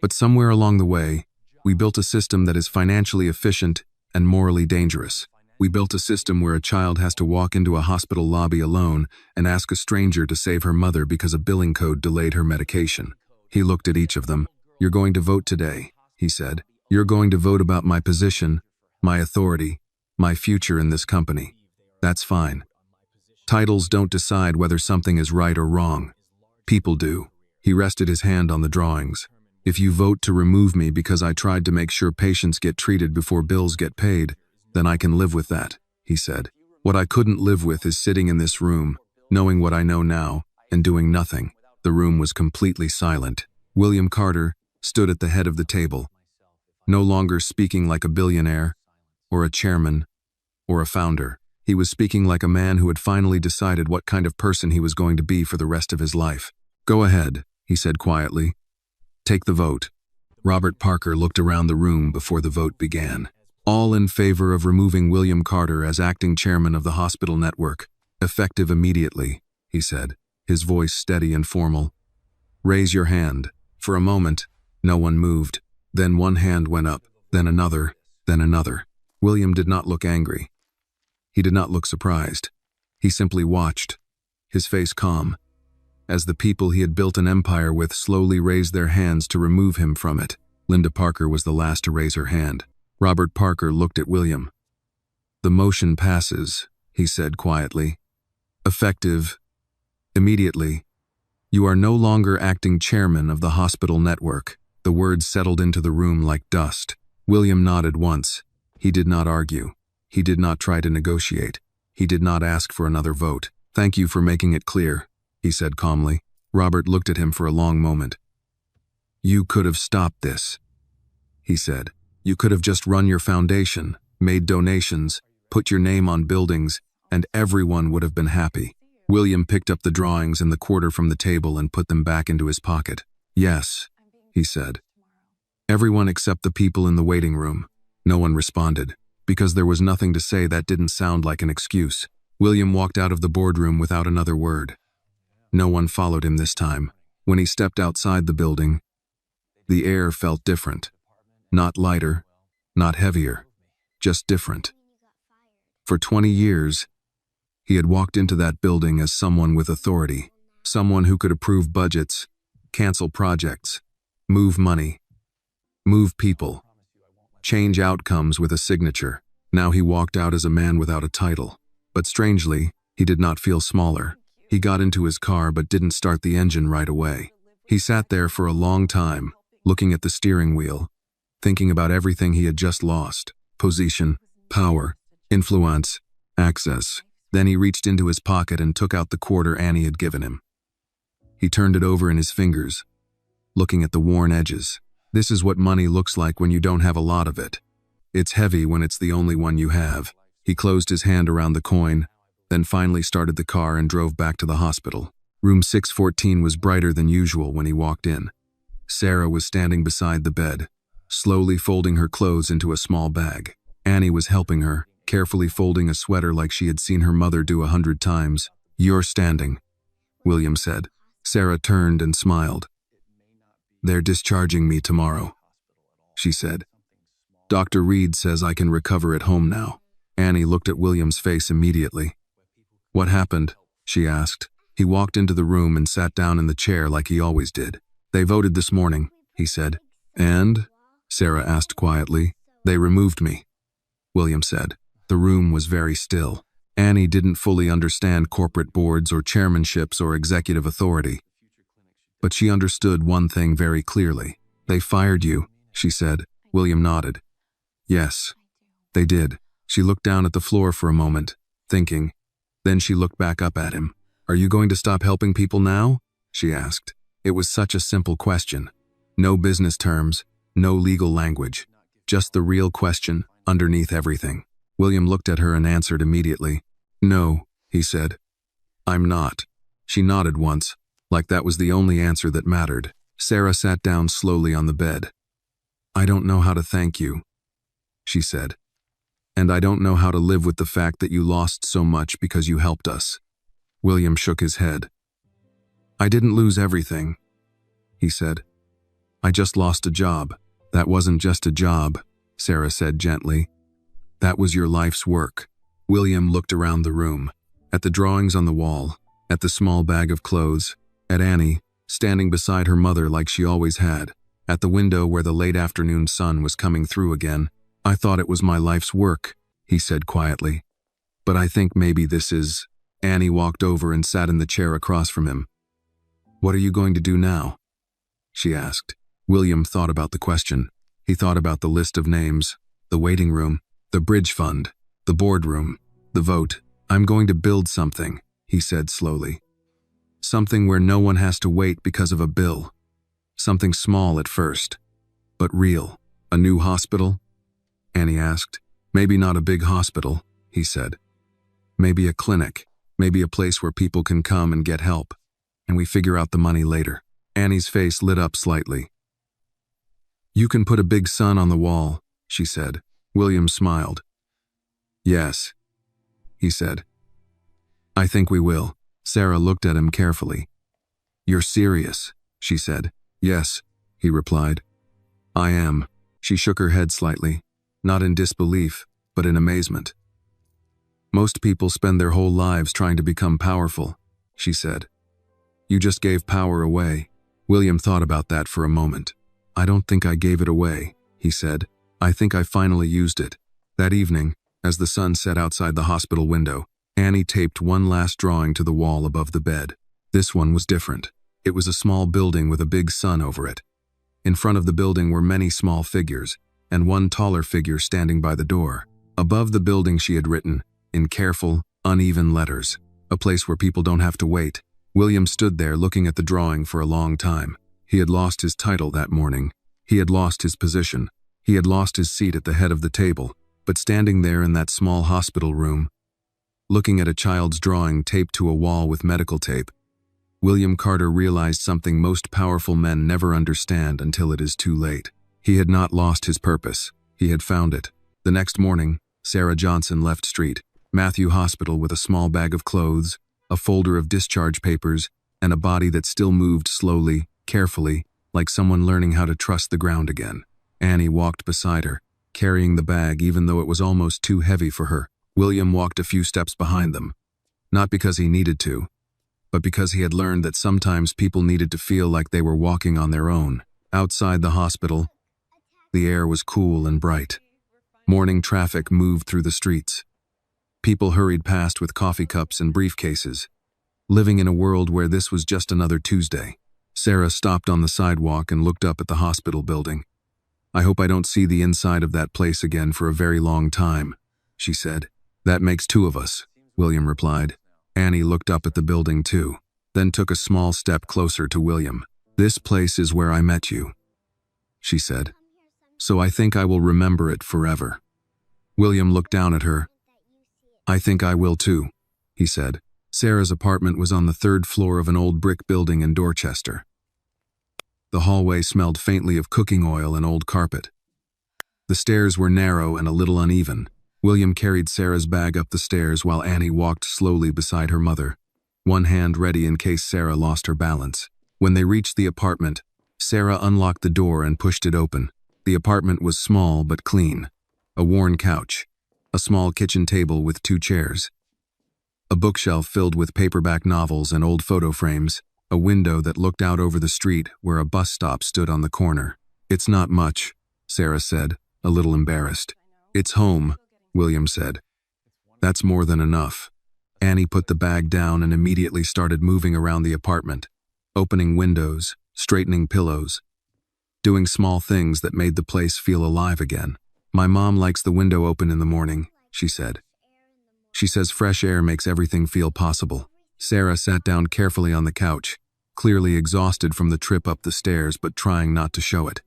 But somewhere along the way, we built a system that is financially efficient and morally dangerous. We built a system where a child has to walk into a hospital lobby alone and ask a stranger to save her mother because a billing code delayed her medication. He looked at each of them. "You're going to vote today," he said. "You're going to vote about my position, my authority, my future in this company. That's fine. Titles don't decide whether something is right or wrong. People do." He rested his hand on the drawings. "If you vote to remove me because I tried to make sure patients get treated before bills get paid, then I can live with that," he said. "What I couldn't live with is sitting in this room, knowing what I know now, and doing nothing." The room was completely silent. William Carter stood at the head of the table, no longer speaking like a billionaire, or a chairman, or a founder. He was speaking like a man who had finally decided what kind of person he was going to be for the rest of his life. "Go ahead," he said quietly. "Take the vote." Robert Parker looked around the room before the vote began. "All in favor of removing William Carter as acting chairman of the hospital network, effective immediately," he said, his voice steady and formal. "Raise your hand." For a moment, no one moved. Then one hand went up, then another, then another. William did not look angry. He did not look surprised. He simply watched, his face calm, as the people he had built an empire with slowly raised their hands to remove him from it. Linda Parker was the last to raise her hand. Robert Parker looked at William. "The motion passes," he said quietly. "Effective immediately. You are no longer acting chairman of the hospital network." The words settled into the room like dust. William nodded once. He did not argue. He did not try to negotiate. He did not ask for another vote. "Thank you for making it clear," he said calmly. Robert looked at him for a long moment. "You could have stopped this," he said. "You could have just run your foundation, made donations, put your name on buildings, and everyone would have been happy." William picked up the drawings and the quarter from the table and put them back into his pocket. "Yes," he said. "Everyone except the people in the waiting room." No one responded, because there was nothing to say that didn't sound like an excuse. William walked out of the boardroom without another word. No one followed him this time. When he stepped outside the building, the air felt different. Not lighter, not heavier, just different. For 20 years, he had walked into that building as someone with authority, someone who could approve budgets, cancel projects, move money, move people, change outcomes with a signature. Now he walked out as a man without a title. But strangely, he did not feel smaller. He got into his car but didn't start the engine right away. He sat there for a long time, looking at the steering wheel, thinking about everything he had just lost: position, power, influence, access. Then he reached into his pocket and took out the quarter Annie had given him. He turned it over in his fingers, looking at the worn edges. This is what money looks like when you don't have a lot of it. It's heavy when it's the only one you have. He closed his hand around the coin, then finally started the car and drove back to the hospital. Room 614 was brighter than usual when he walked in. Sarah was standing beside the bed, slowly folding her clothes into a small bag. Annie was helping her, carefully folding a sweater like she had seen her mother do 100 times. "You're standing," William said. Sarah turned and smiled. "They're discharging me tomorrow," she said. "Dr. Reed says I can recover at home now." Annie looked at William's face immediately. "What happened?" she asked. He walked into the room and sat down in the chair like he always did. "They voted this morning," he said. "And?" Sarah asked quietly. "They removed me," William said. The room was very still. Annie didn't fully understand corporate boards or chairmanships or executive authority. But she understood one thing very clearly. "They fired you," she said. William nodded. "Yes, they did." She looked down at the floor for a moment, thinking. Then she looked back up at him. "Are you going to stop helping people now?" she asked. It was such a simple question. No business terms, no legal language. Just the real question underneath everything. William looked at her and answered immediately. "No," he said. "I'm not." She nodded once, like that was the only answer that mattered. Sarah sat down slowly on the bed. "I don't know how to thank you," she said. "And I don't know how to live with the fact that you lost so much because you helped us." William shook his head. "I didn't lose everything," he said. "I just lost a job." "That wasn't just a job," Sarah said gently. That was your life's work. William looked around the room, at the drawings on the wall, at the small bag of clothes, at Annie, standing beside her mother like she always had, at the window where the late afternoon sun was coming through again. I thought it was my life's work, he said quietly. But I think maybe this is… Annie walked over and sat in the chair across from him. What are you going to do now? She asked. William thought about the question. He thought about the list of names, the waiting room, the bridge fund, the boardroom, the vote. I'm going to build something, he said slowly. Something where no one has to wait because of a bill. Something small at first, but real. A new hospital? Annie asked. Maybe not a big hospital, he said. Maybe a clinic, maybe a place where people can come and get help, and we figure out the money later. Annie's face lit up slightly. You can put a big sun on the wall, she said. William smiled. Yes, he said. I think we will. Sarah looked at him carefully. You're serious, she said. Yes, he replied. I am. She shook her head slightly, not in disbelief, but in amazement. Most people spend their whole lives trying to become powerful, she said. You just gave power away. William thought about that for a moment. I don't think I gave it away, he said. I think I finally used it. That evening, as the sun set outside the hospital window, Annie taped one last drawing to the wall above the bed. This one was different. It was a small building with a big sun over it. In front of the building were many small figures, and one taller figure standing by the door. Above the building she had written, in careful, uneven letters, a place where people don't have to wait. William stood there looking at the drawing for a long time. He had lost his title that morning. He had lost his position. He had lost his seat at the head of the table. But standing there in that small hospital room, looking at a child's drawing taped to a wall with medical tape, William Carter realized something most powerful men never understand until it is too late. He had not lost his purpose. He had found it. The next morning, Sarah Johnson left Street, Matthew Hospital with a small bag of clothes, a folder of discharge papers, and a body that still moved slowly, carefully, like someone learning how to trust the ground again. Annie walked beside her, carrying the bag even though it was almost too heavy for her. William walked a few steps behind them, not because he needed to, but because he had learned that sometimes people needed to feel like they were walking on their own. Outside the hospital, the air was cool and bright. Morning traffic moved through the streets. People hurried past with coffee cups and briefcases, living in a world where this was just another Tuesday. Sarah stopped on the sidewalk and looked up at the hospital building. I hope I don't see the inside of that place again for a very long time, she said. That makes two of us, William replied. Annie looked up at the building too, then took a small step closer to William. This place is where I met you, she said. So I think I will remember it forever. William looked down at her. I think I will too, he said. Sarah's apartment was on the third floor of an old brick building in Dorchester. The hallway smelled faintly of cooking oil and old carpet. The stairs were narrow and a little uneven. William carried Sarah's bag up the stairs while Annie walked slowly beside her mother, one hand ready in case Sarah lost her balance. When they reached the apartment, Sarah unlocked the door and pushed it open. The apartment was small but clean. A worn couch, a small kitchen table with 2 chairs, a bookshelf filled with paperback novels and old photo frames, a window that looked out over the street where a bus stop stood on the corner. It's not much, Sarah said, a little embarrassed. It's home, William said. That's more than enough. Annie put the bag down and immediately started moving around the apartment, opening windows, straightening pillows, doing small things that made the place feel alive again. My mom likes the window open in the morning, she said. She says fresh air makes everything feel possible. Sarah sat down carefully on the couch, clearly exhausted from the trip up the stairs but trying not to show it.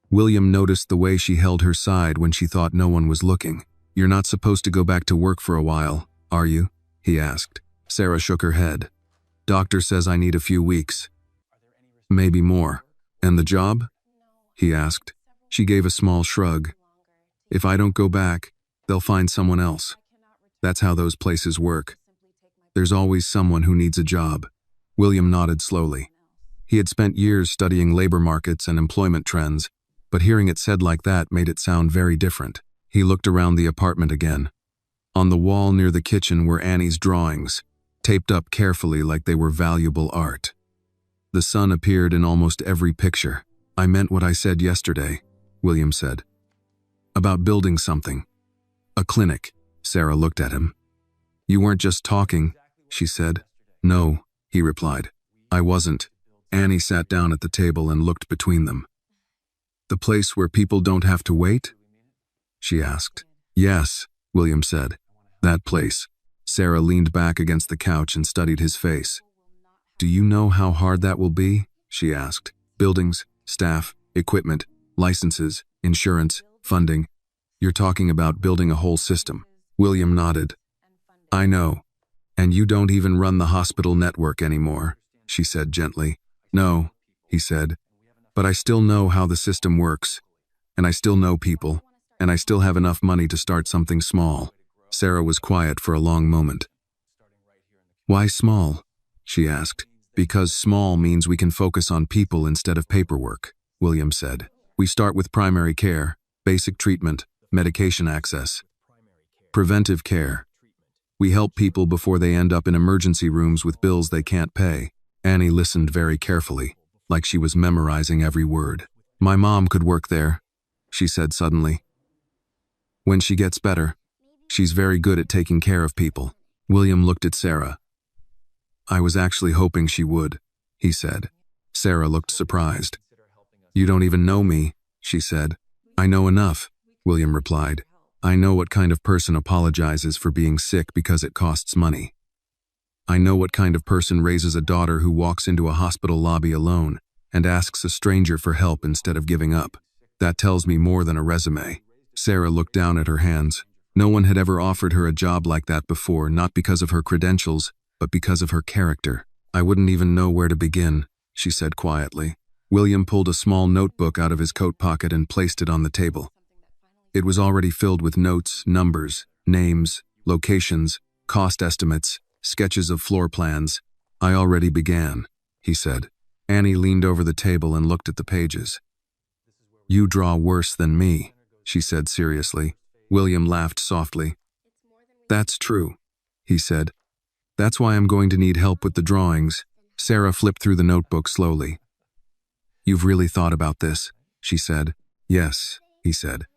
William noticed the way she held her side when she thought no one was looking. You're not supposed to go back to work for a while, are you? He asked. Sarah shook her head. Doctor says I need a few weeks. Maybe more. And the job? He asked. She gave a small shrug. If I don't go back, they'll find someone else. That's how those places work. There's always someone who needs a job. William nodded slowly. He had spent years studying labor markets and employment trends, but hearing it said like that made it sound very different. He looked around the apartment again. On the wall near the kitchen were Annie's drawings, taped up carefully like they were valuable art. The sun appeared in almost every picture. "I meant what I said yesterday," William said. "About building something. A clinic." Sarah looked at him. "You weren't just talking," she said. "No," he replied. "I wasn't." Annie sat down at the table and looked between them. "The place where people don't have to wait?" she asked. "Yes," William said. "That place." Sarah leaned back against the couch and studied his face. "Do you know how hard that will be?" she asked. "Buildings, staff, equipment, licenses, insurance, funding. You're talking about building a whole system." William nodded. "I know. And you don't even run the hospital network anymore," she said gently. "No," he said. "But I still know how the system works. And I still know people. And I still have enough money to start something small." Sarah was quiet for a long moment. "Why small?" she asked. "Because small means we can focus on people instead of paperwork," William said. "We start with primary care, basic treatment, medication access. Preventive care. We help people before they end up in emergency rooms with bills they can't pay." Annie listened very carefully, like she was memorizing every word. "My mom could work there," she said suddenly. "When she gets better. She's very good at taking care of people." William looked at Sarah. "I was actually hoping she would," he said. Sarah looked surprised. "You don't even know me," she said. "I know enough," William replied. "I know what kind of person apologizes for being sick because it costs money. I know what kind of person raises a daughter who walks into a hospital lobby alone and asks a stranger for help instead of giving up. That tells me more than a resume." Sarah looked down at her hands. No one had ever offered her a job like that before, not because of her credentials, but because of her character. "I wouldn't even know where to begin," she said quietly. William pulled a small notebook out of his coat pocket and placed it on the table. It was already filled with notes, numbers, names, locations, cost estimates, sketches of floor plans. "I already began," he said. Annie leaned over the table and looked at the pages. "You draw worse than me," she said seriously. William laughed softly. "That's true," he said. "That's why I'm going to need help with the drawings." Sarah flipped through the notebook slowly. "You've really thought about this," she said. "Yes," he said.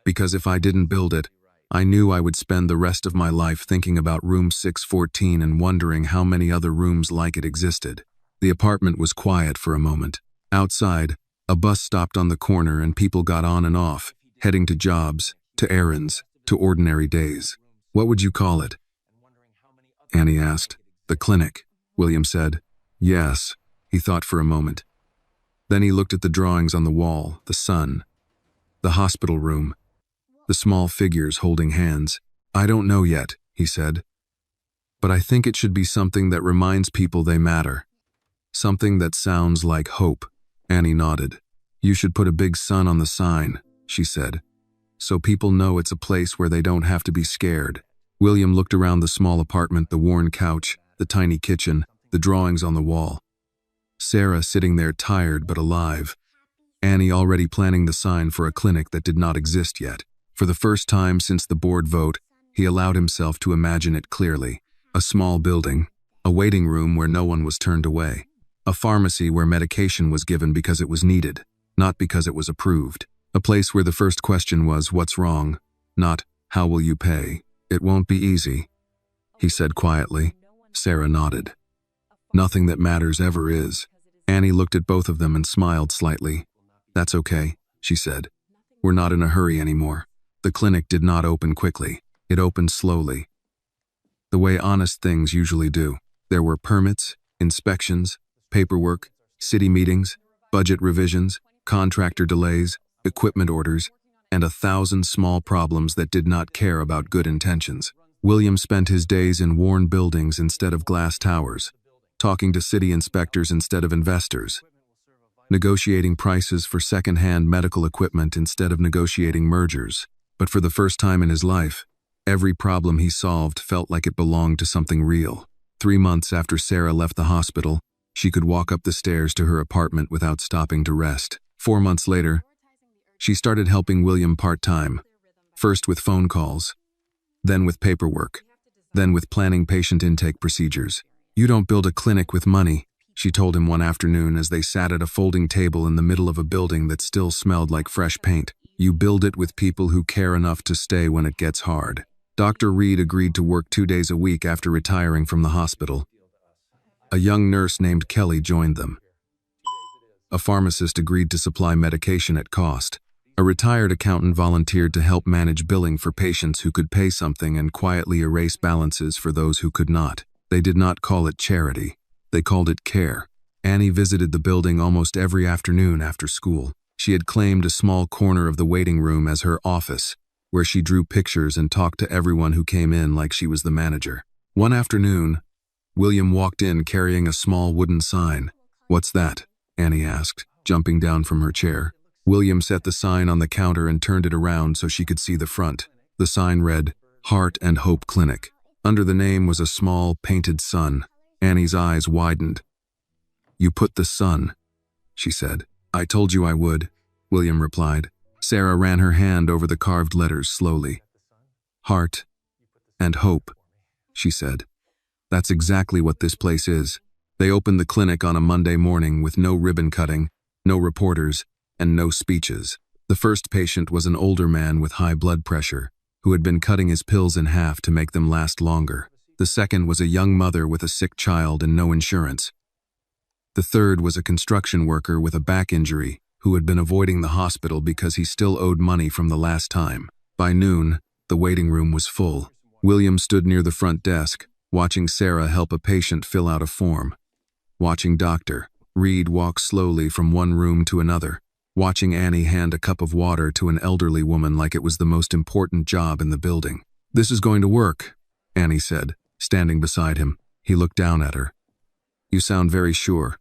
"Because if I didn't build it, I knew I would spend the rest of my life thinking about room 614 and wondering how many other rooms like it existed." The apartment was quiet for a moment. Outside, a bus stopped on the corner and people got on and off, heading to jobs, to errands, to ordinary days. "What would you call it?" Annie asked. "The clinic," William said. "Yes," he thought for a moment. Then he looked at the drawings on the wall, the sun, the hospital room, the small figures holding hands. "I don't know yet," he said. "But I think it should be something that reminds people they matter. Something that sounds like hope." Annie nodded. "You should put a big sun on the sign," she said, "so people know it's a place where they don't have to be scared." William looked around the small apartment, the worn couch, the tiny kitchen, the drawings on the wall. Sarah sitting there tired but alive. Annie already planning the sign for a clinic that did not exist yet. For the first time since the board vote, he allowed himself to imagine it clearly. A small building, a waiting room where no one was turned away, a pharmacy where medication was given because it was needed, not because it was approved. A place where the first question was, "What's wrong?" not, "How will you pay?" "It won't be easy," he said quietly. Sarah nodded. "Nothing that matters ever is." Annie looked at both of them and smiled slightly. "That's okay," she said. "We're not in a hurry anymore." The clinic did not open quickly. It opened slowly, the way honest things usually do. There were permits, inspections, paperwork, city meetings, budget revisions, contractor delays, equipment orders, and 1,000 small problems that did not care about good intentions. William spent his days in worn buildings instead of glass towers, talking to city inspectors instead of investors, negotiating prices for second-hand medical equipment instead of negotiating mergers. But for the first time in his life, every problem he solved felt like it belonged to something real. 3 months after Sarah left the hospital, she could walk up the stairs to her apartment without stopping to rest. 4 months later, she started helping William part-time, First with phone calls, then with paperwork, then with planning patient intake procedures. "You don't build a clinic with money," she told him one afternoon as they sat at a folding table in the middle of a building that still smelled like fresh paint. "You build it with people who care enough to stay when it gets hard." Dr. Reed agreed to work 2 days a week after retiring from the hospital. A young nurse named Kelly joined them. A pharmacist agreed to supply medication at cost. A retired accountant volunteered to help manage billing for patients who could pay something and quietly erase balances for those who could not. They did not call it charity. They called it care. Annie visited the building almost every afternoon after school. She had claimed a small corner of the waiting room as her office, where she drew pictures and talked to everyone who came in like she was the manager. One afternoon, William walked in carrying a small wooden sign. "What's that?" Annie asked, jumping down from her chair. William set the sign on the counter and turned it around so she could see the front. The sign read, "Heart and Hope Clinic." Under the name was a small, painted sun. Annie's eyes widened. "You put the sun," she said. "I told you I would," William replied. Sarah ran her hand over the carved letters slowly. "Heart and Hope," she said. "That's exactly what this place is." They opened the clinic on a Monday morning with no ribbon cutting, no reporters, and no speeches. The first patient was an older man with high blood pressure, who had been cutting his pills in half to make them last longer. The second was a young mother with a sick child and no insurance. The third was a construction worker with a back injury who had been avoiding the hospital because he still owed money from the last time. By noon, the waiting room was full. William stood near the front desk, watching Sarah help a patient fill out a form. Watching Dr. Reed walk slowly from one room to another. Watching Annie hand a cup of water to an elderly woman like it was the most important job in the building. "This is going to work," Annie said, standing beside him. He looked down at her. "You sound very sure."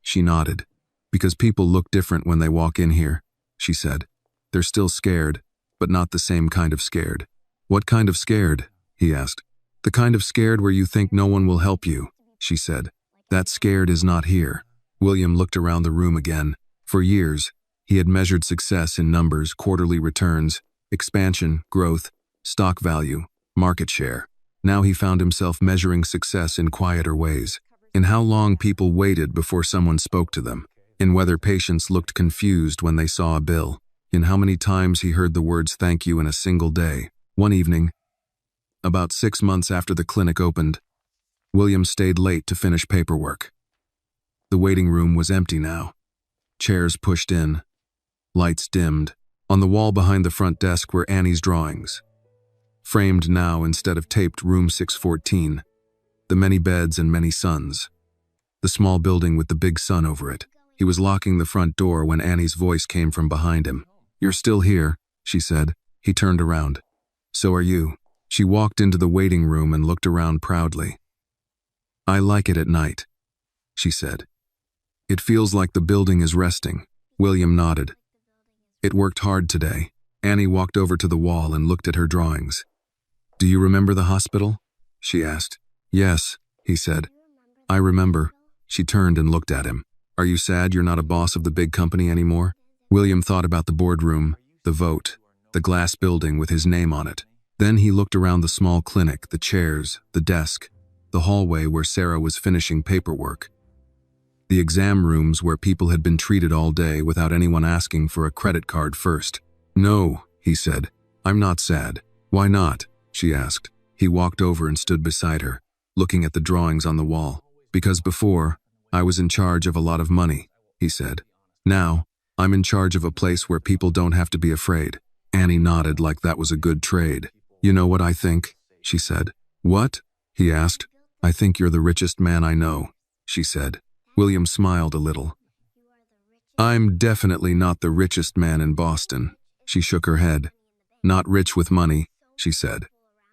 She nodded. "Because people look different when they walk in here," she said. "They're still scared, but not the same kind of scared." "What kind of scared?" he asked. "The kind of scared where you think no one will help you," she said. "That scared is not here." William looked around the room again. For years, he had measured success in numbers, quarterly returns, expansion, growth, stock value, market share. Now he found himself measuring success in quieter ways. In how long people waited before someone spoke to them. In whether patients looked confused when they saw a bill. In how many times he heard the words "thank you" in a single day. One evening, about 6 months after the clinic opened, William stayed late to finish paperwork. The waiting room was empty now. Chairs pushed in. Lights dimmed. On the wall behind the front desk were Annie's drawings. Framed now instead of taped, room 614. The many beds and many suns. The small building with the big sun over it. He was locking the front door when Annie's voice came from behind him. "You're still here," she said. He turned around. "So are you." She walked into the waiting room and looked around proudly. "I like it at night," she said. "It feels like the building is resting." William nodded. "It worked hard today." Annie walked over to the wall and looked at her drawings. "Do you remember the hospital?" she asked. "Yes," he said. "I remember." She turned and looked at him. "Are you sad you're not a boss of the big company anymore?" William thought about the boardroom, the vote, the glass building with his name on it. Then he looked around the small clinic, the chairs, the desk, the hallway where Sarah was finishing paperwork, the exam rooms where people had been treated all day without anyone asking for a credit card first. "No," he said. "I'm not sad." "Why not?" she asked. He walked over and stood beside her, looking at the drawings on the wall. "Because before, I was in charge of a lot of money," he said. "Now, I'm in charge of a place where people don't have to be afraid." Annie nodded like that was a good trade. "You know what I think?" she said. "What?" he asked. "I think you're the richest man I know," she said. William smiled a little. "I'm definitely not the richest man in Boston." She shook her head. "Not rich with money," she said.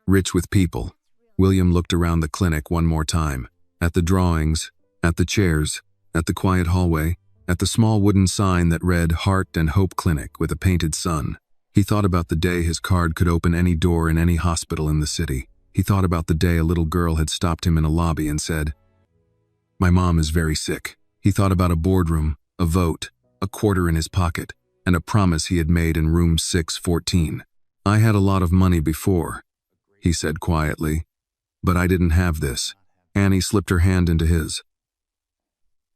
"Rich with people." William looked around the clinic one more time. At the drawings, at the chairs, at the quiet hallway, at the small wooden sign that read Heart and Hope Clinic with a painted sun. He thought about the day his card could open any door in any hospital in the city. He thought about the day a little girl had stopped him in a lobby and said, "My mom is very sick." He thought about a boardroom, a vote, a quarter in his pocket, and a promise he had made in room 614. I had a lot of money before, he said quietly, but I didn't have this. Annie slipped her hand into his.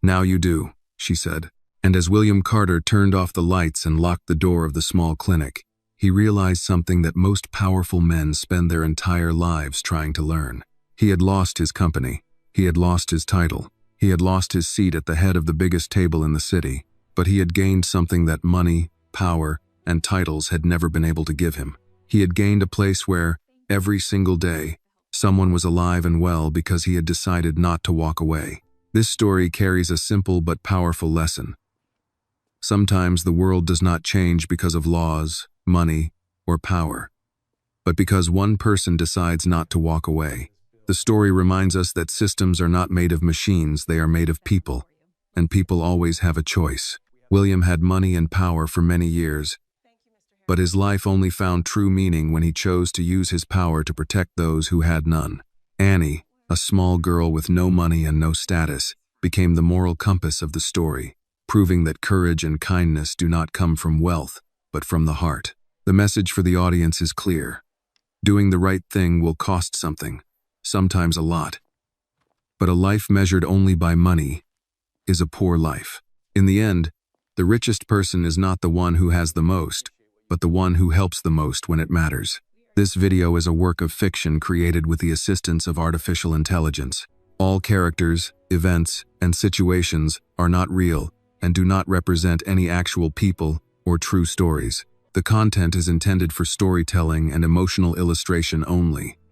Now you do, she said. And as William Carter turned off the lights and locked the door of the small clinic, he realized something that most powerful men spend their entire lives trying to learn. He had lost his company. He had lost his title. He had lost his seat at the head of the biggest table in the city. But he had gained something that money, power, and titles had never been able to give him. He had gained a place where, every single day, someone was alive and well because he had decided not to walk away. This story carries a simple but powerful lesson. Sometimes the world does not change because of laws, money, or power, but because one person decides not to walk away. The story reminds us that systems are not made of machines, they are made of people, and people always have a choice. William had money and power for many years, but his life only found true meaning when he chose to use his power to protect those who had none. Annie, a small girl with no money and no status, became the moral compass of the story, proving that courage and kindness do not come from wealth, but from the heart. The message for the audience is clear. Doing the right thing will cost something, sometimes a lot. But a life measured only by money is a poor life. In the end, the richest person is not the one who has the most, but the one who helps the most when it matters. This video is a work of fiction created with the assistance of artificial intelligence. All characters, events, and situations are not real and do not represent any actual people or true stories. The content is intended for storytelling and emotional illustration only.